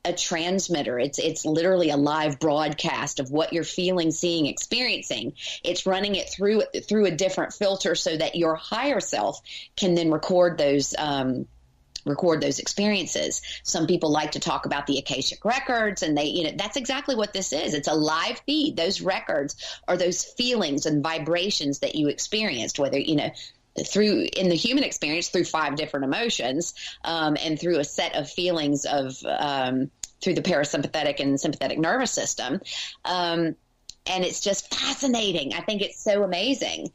a transmitter. It's literally a live broadcast of what you're feeling, seeing, experiencing. It's running it through a different filter so that your higher self can then record those experiences. Some people like to talk about the Akashic records, and that's exactly what this is. It's a live feed. Those records are those feelings and vibrations that you experienced, whether, through in the human experience through 5 different emotions, and through a set of feelings of through the parasympathetic and sympathetic nervous system. And it's just fascinating. I think it's so amazing.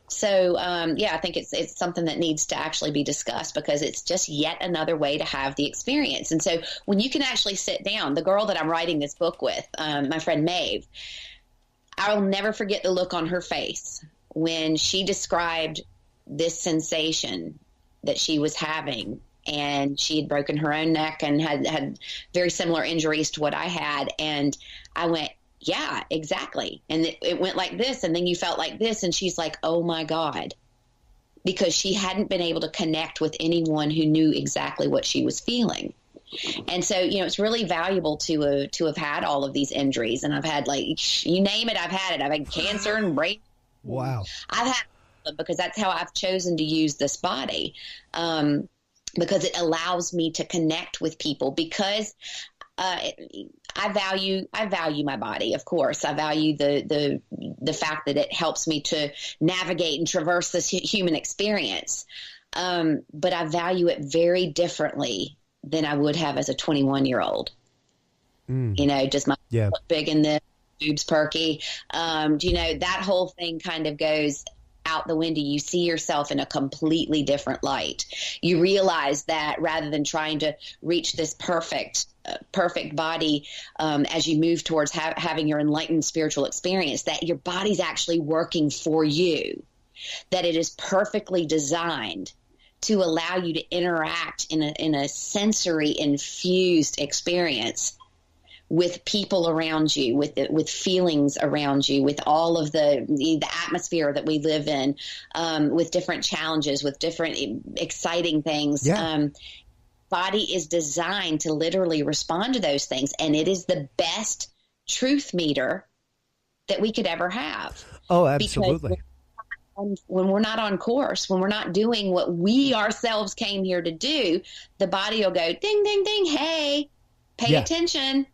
So, I think it's something that needs to actually be discussed, because it's just yet another way to have the experience. And so when you can actually sit down, the girl that I'm writing this book with, my friend Maeve, I'll never forget the look on her face when she described this sensation that she was having, and she had broken her own neck and had very similar injuries to what I had. And I went, yeah, exactly. And it went like this, and then you felt like this. And she's like, oh my God, because she hadn't been able to connect with anyone who knew exactly what she was feeling. And so, it's really valuable to have had all of these injuries. And I've had, like, you name it, I've had it. I've had cancer and brain. Wow. I've had it because that's how I've chosen to use this body, because it allows me to connect with people, because I value my body. Of course, I value the fact that it helps me to navigate and traverse this human experience. But I value it very differently than I would have as a 21-year-old. Just my big and the boobs perky. That whole thing kind of goes out the window. You see yourself in a completely different light. You realize that rather than trying to reach this perfect body, as you move towards having your enlightened spiritual experience, that your body's actually working for you, that it is perfectly designed to allow you to interact in a sensory infused experience with people around you, with feelings around you, with all of the atmosphere that we live in, with different challenges, with different exciting things. Yeah. Body is designed to literally respond to those things, and it is the best truth meter that we could ever have. Oh, absolutely. When we're not on course, when we're not doing what we ourselves came here to do, the body will go ding, ding, ding. Hey, pay attention.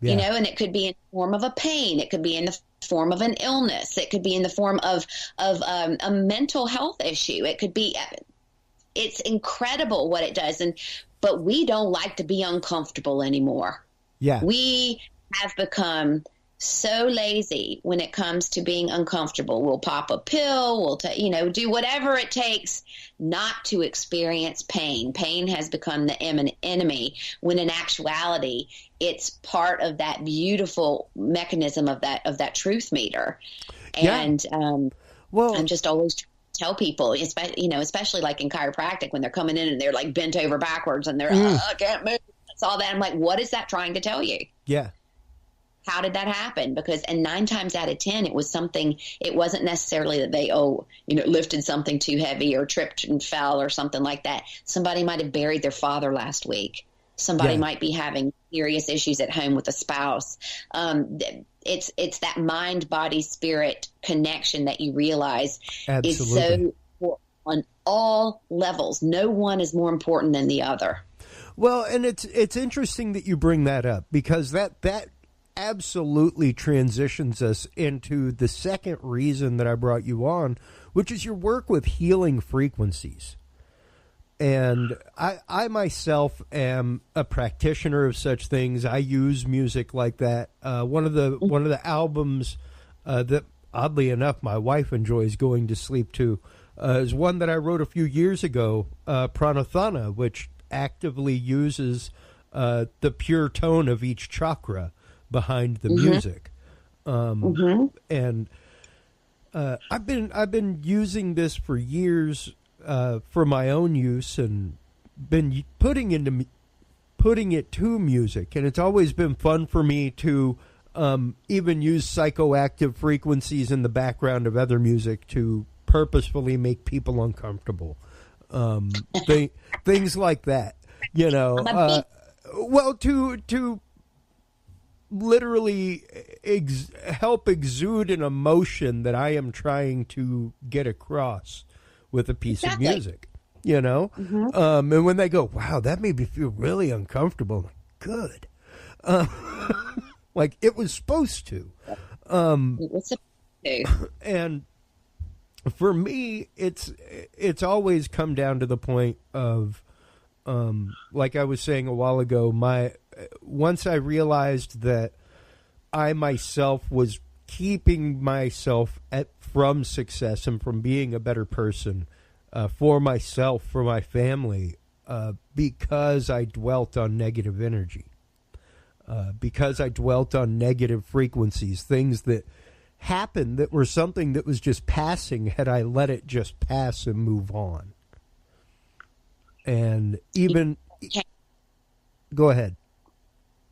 Yeah. And it could be in the form of a pain. It could be in the form of an illness. It could be in the form of a mental health issue. It could be, it's incredible what it does. But we don't like to be uncomfortable anymore. Yeah. We have become so lazy when it comes to being uncomfortable. We'll pop a pill. We'll do whatever it takes not to experience pain. Pain has become the enemy, when in actuality, it's part of that beautiful mechanism of that truth meter. And well, I'm just always tell people, especially like in chiropractic, when they're coming in and they're like bent over backwards and they're I can't move. That's all that. I'm like, what is that trying to tell you? Yeah. How did that happen? And 9 times out of 10, it was something. It wasn't necessarily that they lifted something too heavy or tripped and fell or something like that. Somebody might have buried their father last week. Somebody might be having serious issues at home with a spouse. It's that mind, body, spirit connection that you realize is so important on all levels. No one is more important than the other. Well, and it's interesting that you bring that up, because that absolutely transitions us into the second reason that I brought you on, which is your work with healing frequencies. And I myself am a practitioner of such things. I use music like that. One of the albums that, oddly enough, my wife enjoys going to sleep to is one that I wrote a few years ago, Pranathana, which actively uses the pure tone of each chakra behind the music. And I've been using this for years for my own use, and been putting it to music, and it's always been fun for me to even use psychoactive frequencies in the background of other music to purposefully make people uncomfortable. Things like that, well, to literally help exude an emotion that I am trying to get across with a piece of music, and when they go, wow, that made me feel really uncomfortable, I'm like, good. Like it was supposed to. It was supposed to. And for me, it's always come down to the point of, like I was saying a while ago, once I realized that I myself was keeping myself from success and from being a better person for myself, for my family, because I dwelt on negative energy, because I dwelt on negative frequencies, things that happened that were something that was just passing had I let it just pass and move on. And even... Go ahead.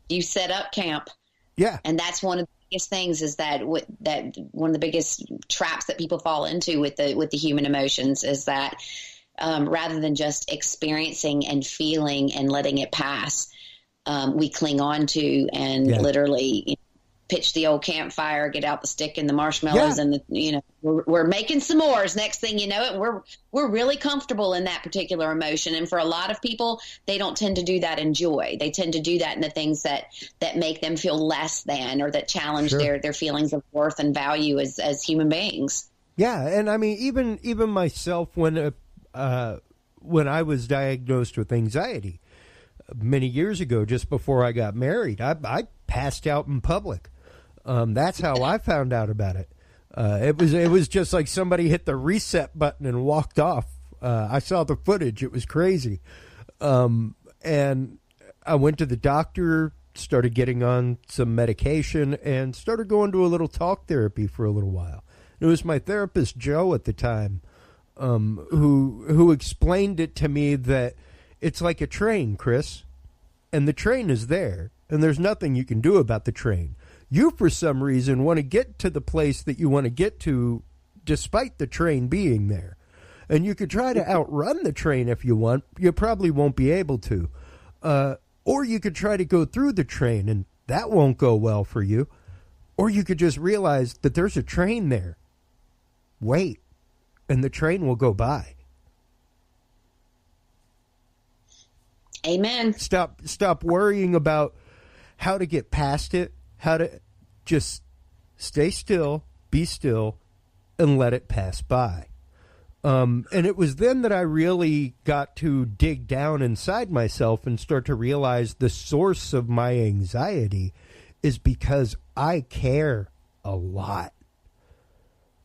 You set up camp. Yeah. And that's one of the biggest things is that one of the biggest traps that people fall into with the human emotions is that rather than just experiencing and feeling and letting it pass, we cling on to and literally pitch the old campfire, get out the stick and the marshmallows, and we're making s'mores. Next thing you know it, we're really comfortable in that particular emotion. And for a lot of people, they don't tend to do that in joy. They tend to do that in the things that make them feel less than, or that challenge their feelings of worth and value as human beings. Yeah, and I mean, even myself, when I was diagnosed with anxiety many years ago, just before I got married, I passed out in public. That's how I found out about it. It was just like somebody hit the reset button and walked off. I saw the footage. It was crazy. And I went to the doctor, started getting on some medication, and started going to a little talk therapy for a little while. It was my therapist, Joe, at the time, who explained it to me that it's like a train, Chris, and the train is there, and there's nothing you can do about the train. You, for some reason, want to get to the place that you want to get to despite the train being there. And you could try to outrun the train if you want. You probably won't be able to. Or you could try to go through the train, and that won't go well for you. Or you could just realize that there's a train there. Wait, and the train will go by. Amen. Stop worrying about how to get past it, how to just stay still, be still, and let it pass by. And it was then that I really got to dig down inside myself and start to realize the source of my anxiety is because I care a lot.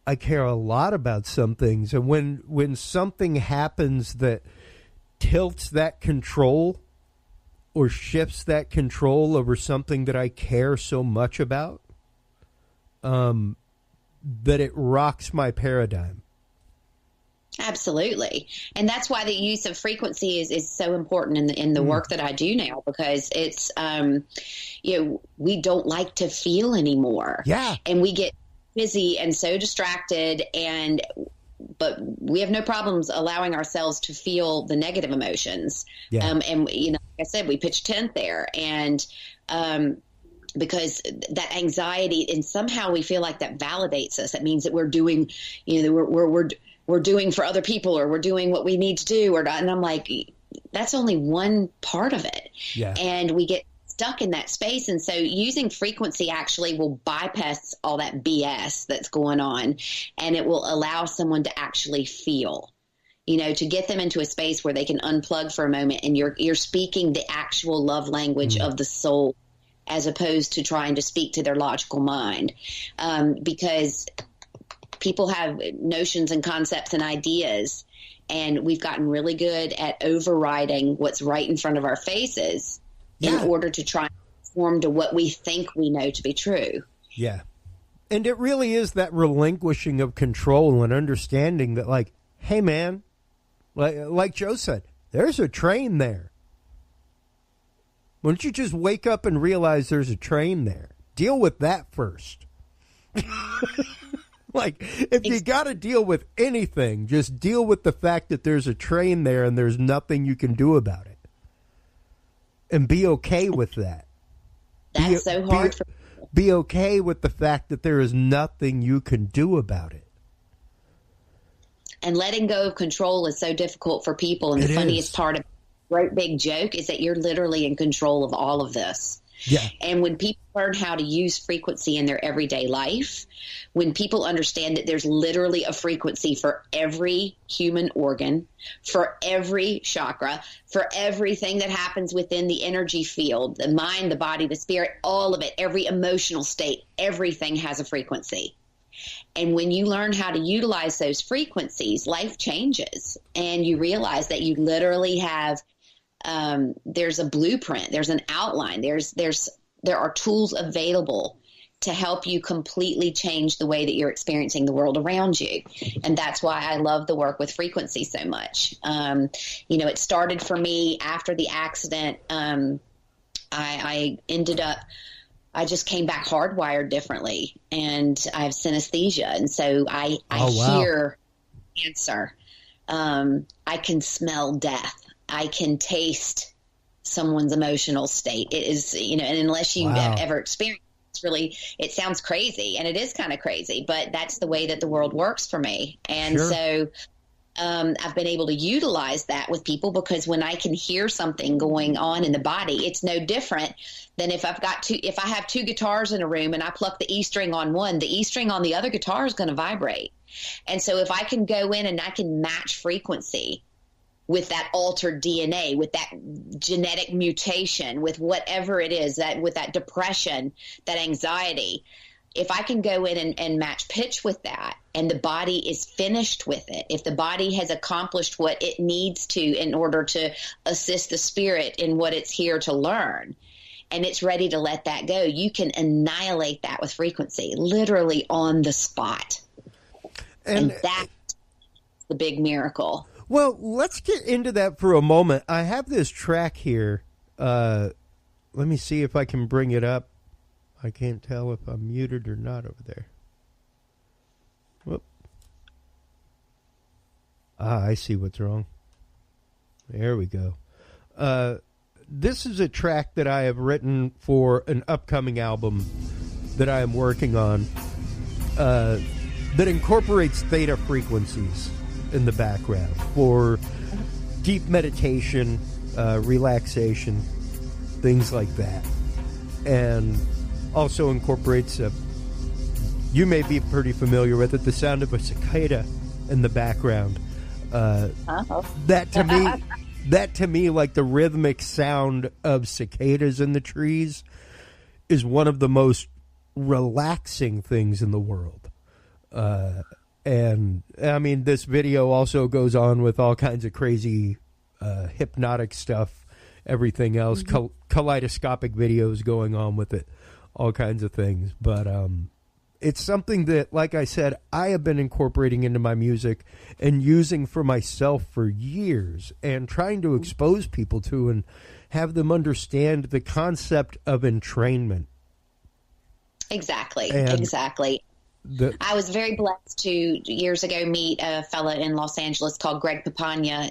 I care a lot about some things. And when something happens that tilts that control or shifts that control over something that I care so much about, that it rocks my paradigm. Absolutely. And that's why the use of frequency is so important in the work that I do now, because it's, we don't like to feel anymore. Yeah. And we get busy and so distracted, but we have no problems allowing ourselves to feel the negative emotions. Yeah. And, like I said, we pitch tent there. And because that anxiety, and somehow we feel like that validates us. That means that we're doing, we're doing for other people, or we're doing what we need to do. And I'm like, that's only one part of it. Yeah. And we get stuck in that space. And so using frequency actually will bypass all that BS that's going on, and it will allow someone to actually feel, to get them into a space where they can unplug for a moment, and you're speaking the actual love language of the soul, as opposed to trying to speak to their logical mind. Because people have notions and concepts and ideas, and we've gotten really good at overriding what's right in front of our faces in order to try and conform to what we think we know to be true. Yeah. And it really is that relinquishing of control and understanding that, like, hey, man, like Joe said, there's a train there. Why don't you just wake up and realize there's a train there? Deal with that first. Like, if you got to deal with anything, just deal with the fact that there's a train there and there's nothing you can do about it. And be okay with that. That's so hard for people. Be okay with the fact that there is nothing you can do about it. And letting go of control is so difficult for people. And the funniest part of the great big joke is that you're literally in control of all of this. Yeah. And when people learn how to use frequency in their everyday life, when people understand that there's literally a frequency for every human organ, for every chakra, for everything that happens within the energy field, the mind, the body, the spirit, all of it, every emotional state, everything has a frequency. And when you learn how to utilize those frequencies, life changes. And you realize that you literally have there's a blueprint, there's an outline, there are tools available to help you completely change the way that you're experiencing the world around you. And that's why I love the work with frequency so much. It started for me after the accident. I ended up I just came back hardwired differently, and I have synesthesia. And so I hear cancer. I can smell death. I can taste someone's emotional state. It is, and unless you've ever experienced it sounds crazy, and it is kind of crazy, but that's the way that the world works for me. And so I've been able to utilize that with people, because when I can hear something going on in the body, it's no different than if I have two guitars in a room and I pluck the E string on one, the E string on the other guitar is going to vibrate. And so if I can go in and I can match frequency with that altered DNA, with that genetic mutation, with whatever it is, with that depression, that anxiety, if I can go in and match pitch with that, and the body is finished with it, if the body has accomplished what it needs to in order to assist the spirit in what it's here to learn, and it's ready to let that go, you can annihilate that with frequency, literally on the spot. And that's the big miracle. Well, let's get into that for a moment. I have this track here. Let me see if I can bring it up. I can't tell if I'm muted or not over there. Whoop. I see what's wrong. There we go. This is a track that I have written for an upcoming album that I am working on that incorporates theta frequencies in the background for deep meditation, relaxation, things like that. And also incorporates you may be pretty familiar with it, the sound of a cicada in the background. That to me, like the rhythmic sound of cicadas in the trees, is one of the most relaxing things in the world. And I mean, this video also goes on with all kinds of crazy hypnotic stuff, everything else, kaleidoscopic videos going on with it, all kinds of things. But it's something that, like I said, I have been incorporating into my music and using for myself for years, and trying to expose people to and have them understand the concept of entrainment. Exactly. I was very blessed to years ago meet a fella in Los Angeles called Greg Papania.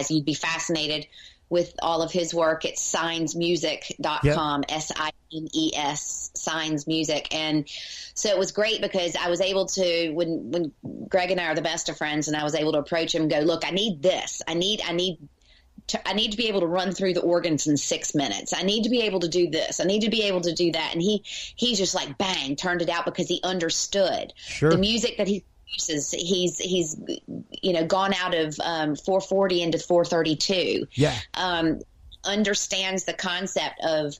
You'd be fascinated with all of his work. It's signsmusic.com, SINES, Signs Music. And so it was great because I was able to, when Greg and I are the best of friends, and I was able to approach him and go, look, I need this. I need to be able to run through the organs in 6 minutes. I need to be able to do this. I need to be able to do that. And he's just like, bang, turned it out, because he understood the music that he uses. He's gone out of 440 into 432. Yeah. Understands the concept of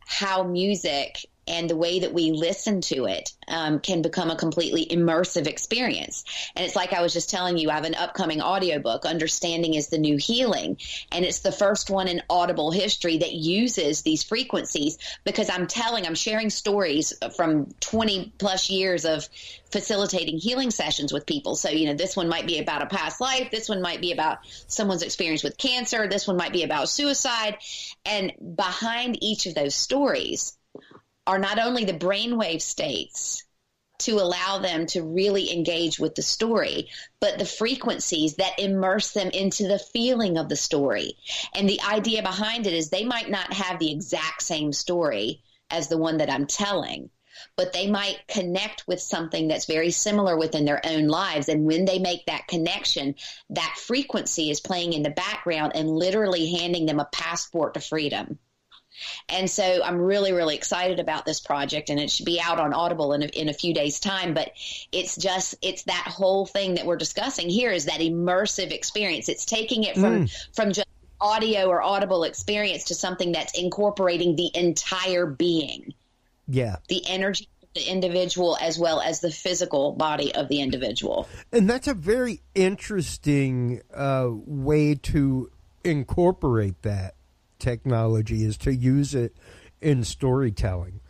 how music and the way that we listen to it can become a completely immersive experience. And it's like I was just telling you, I have an upcoming audiobook, Understanding is the New Healing. And it's the first one in Audible history that uses these frequencies, because I'm sharing stories from 20 plus years of facilitating healing sessions with people. So, this one might be about a past life. This one might be about someone's experience with cancer. This one might be about suicide. And behind each of those stories are not only the brainwave states to allow them to really engage with the story, but the frequencies that immerse them into the feeling of the story. And the idea behind it is they might not have the exact same story as the one that I'm telling, but they might connect with something that's very similar within their own lives. And when they make that connection, that frequency is playing in the background and literally handing them a passport to freedom. And so I'm really, really excited about this project, and it should be out on Audible in a few days' time. But it's that whole thing that we're discussing here is that immersive experience. It's taking it from just audio or audible experience to something that's incorporating the entire being. Yeah. The energy of the individual as well as the physical body of the individual. And that's a very interesting way to incorporate that technology, is to use it in storytelling.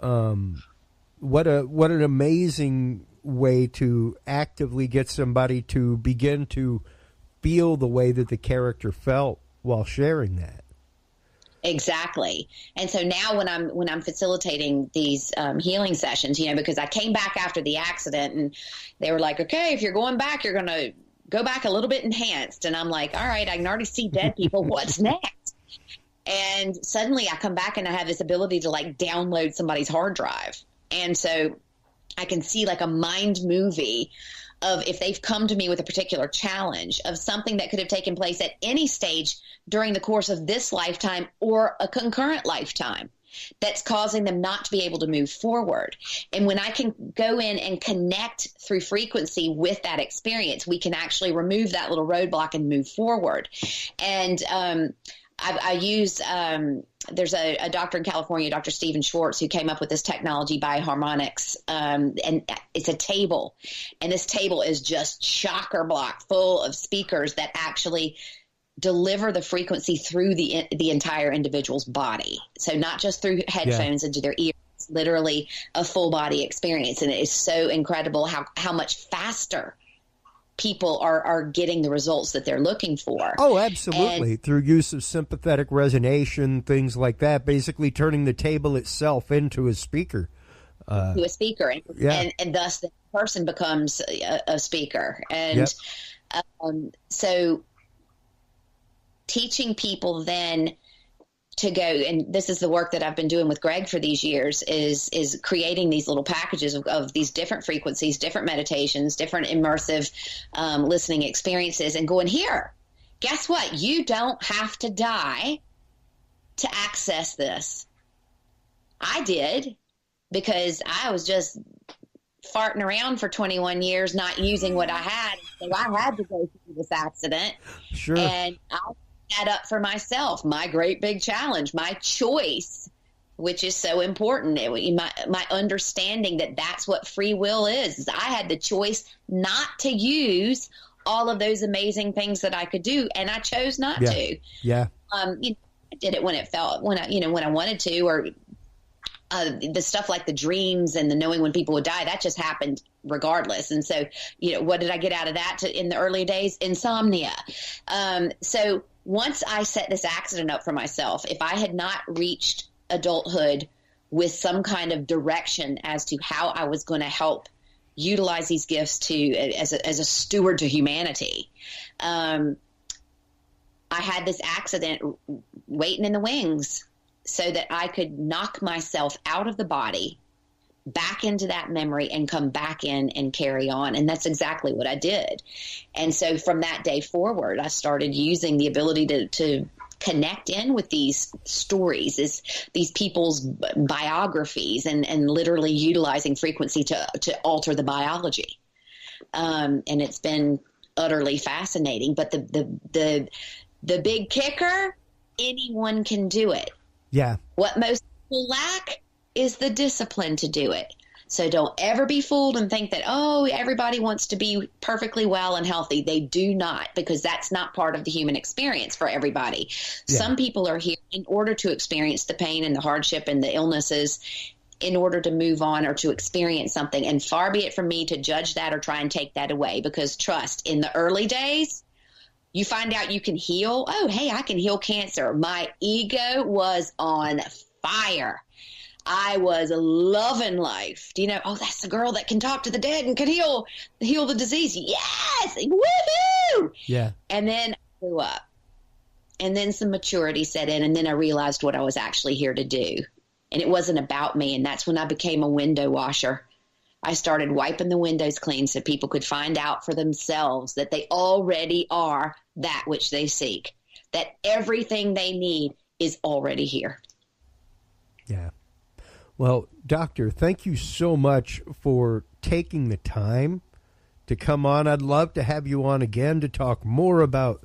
What an amazing way to actively get somebody to begin to feel the way that the character felt while sharing that. Exactly. And so now when I'm facilitating these healing sessions, because I came back after the accident and they were like, okay, if you're going back, you're going to go back a little bit enhanced. And I'm like, all right, I can already see dead people. What's next? And suddenly I come back and I have this ability to like download somebody's hard drive. And so I can see like a mind movie of if they've come to me with a particular challenge of something that could have taken place at any stage during the course of this lifetime or a concurrent lifetime that's causing them not to be able to move forward. And when I can go in and connect through frequency with that experience, we can actually remove that little roadblock and move forward. And I use there's a doctor in California, Dr. Stephen Schwartz, who came up with this technology, bioharmonics, and it's a table. And this table is just chakra block full of speakers that actually deliver the frequency through the entire individual's body. So not just through headphones into their ears, literally a full body experience. And it is so incredible how much faster people are getting the results that they're looking for. Oh, absolutely. Through use of sympathetic resonation, things like that, basically turning the table itself into a speaker. To a speaker. And thus the person becomes a speaker. And so teaching people then to go, and this is the work that I've been doing with Greg for these years, is creating these little packages of these different frequencies, different meditations, different immersive listening experiences, and going, here, guess what? You don't have to die to access this. I did, because I was just farting around for 21 years, not using what I had. So I had to go through this accident. Sure. And I that up for myself, my great big challenge, my choice, which is so important. My understanding that that's what free will is I had the choice not to use all of those amazing things that I could do, and I chose not to. Yeah. I did it when I wanted to, or the stuff like the dreams and the knowing when people would die, that just happened regardless. And so, what did I get out of that in the early days? Insomnia. So once I set this accident up for myself, if I had not reached adulthood with some kind of direction as to how I was going to help utilize these gifts as a steward to humanity, I had this accident waiting in the wings so that I could knock myself out of the body, back into that memory, and come back in and carry on. And that's exactly what I did. And so from that day forward, I started using the ability to connect in with these stories, these people's biographies, and literally utilizing frequency to alter the biology. And it's been utterly fascinating. But the big kicker, anyone can do it. Yeah. What most people lack is the discipline to do it. So don't ever be fooled and think that, everybody wants to be perfectly well and healthy. They do not, because that's not part of the human experience for everybody. Yeah. Some people are here in order to experience the pain and the hardship and the illnesses in order to move on or to experience something. And far be it from me to judge that or try and take that away, because trust, in the early days, you find out you can heal. Oh, hey, I can heal cancer. My ego was on fire. I was loving life. Do you know, that's the girl that can talk to the dead and can heal the disease. Yes! Woohoo! Yeah. And then I grew up. And then some maturity set in, and then I realized what I was actually here to do. And it wasn't about me, and that's when I became a window washer. I started wiping the windows clean so people could find out for themselves that they already are that which they seek, that everything they need is already here. Yeah. Well, Doctor, thank you so much for taking the time to come on. I'd love to have you on again to talk more about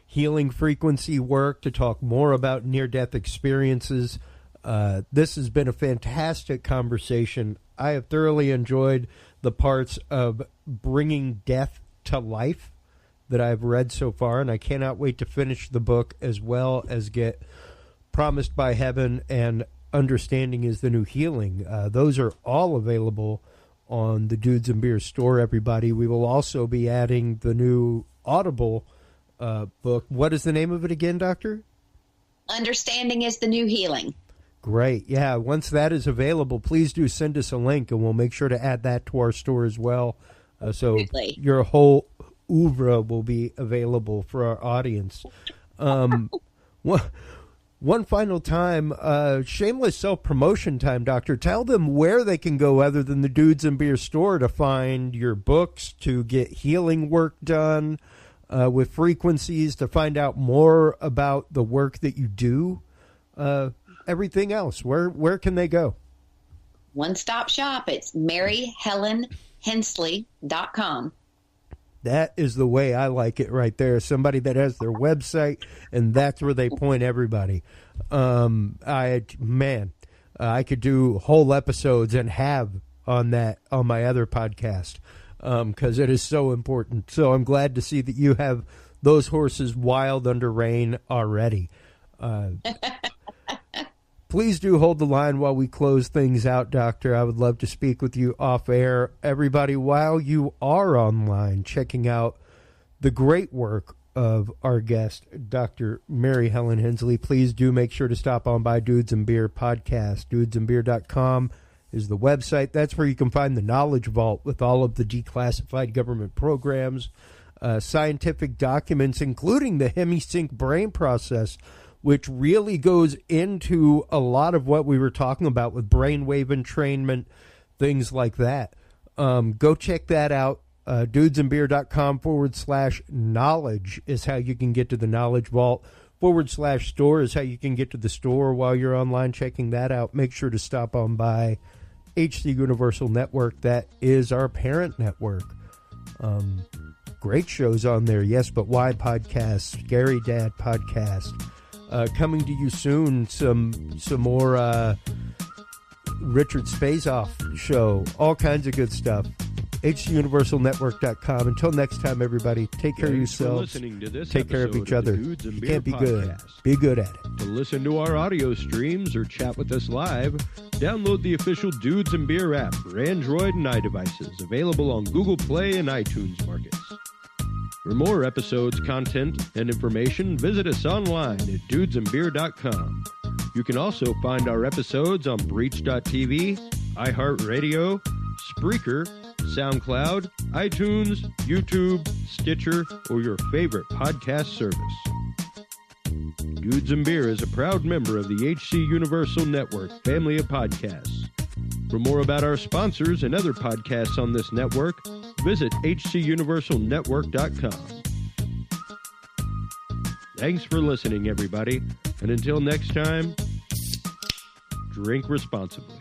healing frequency work, to talk more about near-death experiences. This has been a fantastic conversation. I have thoroughly enjoyed the parts of bringing death to life that I've read so far, and I cannot wait to finish the book, as well as get Promised by Heaven and Understanding is the New Healing. Those are all available on the Dudes and Beer store, everybody. We will also be adding the new Audible book. What is the name of it again, Doctor? Understanding is the new healing. Great. Yeah. Once that is available, please do send us a link, and we'll make sure to add that to our store as well. So your whole oeuvre will be available for our audience. One final time, shameless self-promotion time, Doctor. Tell them where they can go other than the Dudes and Beer store to find your books, to get healing work done with frequencies, to find out more about the work that you do, everything else. Where can they go? One-stop shop. It's MaryHelenHensley.com. That is the way I like it right there. Somebody that has their website, and that's where they point everybody. I could do whole episodes and have on that on my other podcast because it is so important. So I'm glad to see that you have those horses wild under rein already. Please do hold the line while we close things out, Doctor. I would love to speak with you off air. Everybody, while you are online checking out the great work of our guest, Dr. Mary Helen Hensley, please do make sure to stop on by Dudes and Beer Podcast. Dudesandbeer.com is the website. That's where you can find the Knowledge Vault with all of the declassified government programs, scientific documents, including the HemiSync brain process, which really goes into a lot of what we were talking about with brainwave entrainment, things like that. Go check that out. Dudesandbeer.com/knowledge is how you can get to the Knowledge Vault. /store is how you can get to the store while you're online checking that out. Make sure to stop on by HC Universal Network. That is our parent network. Great shows on there. Yes, But Why podcast, Scary Dad podcast. Coming to you soon, some more Richard Spazoff show, all kinds of good stuff. HCUniversalNetwork.com. Until next time, everybody, take care of yourselves, take care of each other. You can't be good. Be good at it. To listen to our audio streams or chat with us live, download the official Dudes and Beer app for Android and iDevices, available on Google Play and iTunes markets. For more episodes, content, and information, visit us online at dudesandbeer.com. You can also find our episodes on Breach.tv, iHeartRadio, Spreaker, SoundCloud, iTunes, YouTube, Stitcher, or your favorite podcast service. Dudes and Beer is a proud member of the HC Universal Network family of podcasts. For more about our sponsors and other podcasts on this network, visit hcuniversalnetwork.com. Thanks for listening, everybody, and until next time, drink responsibly.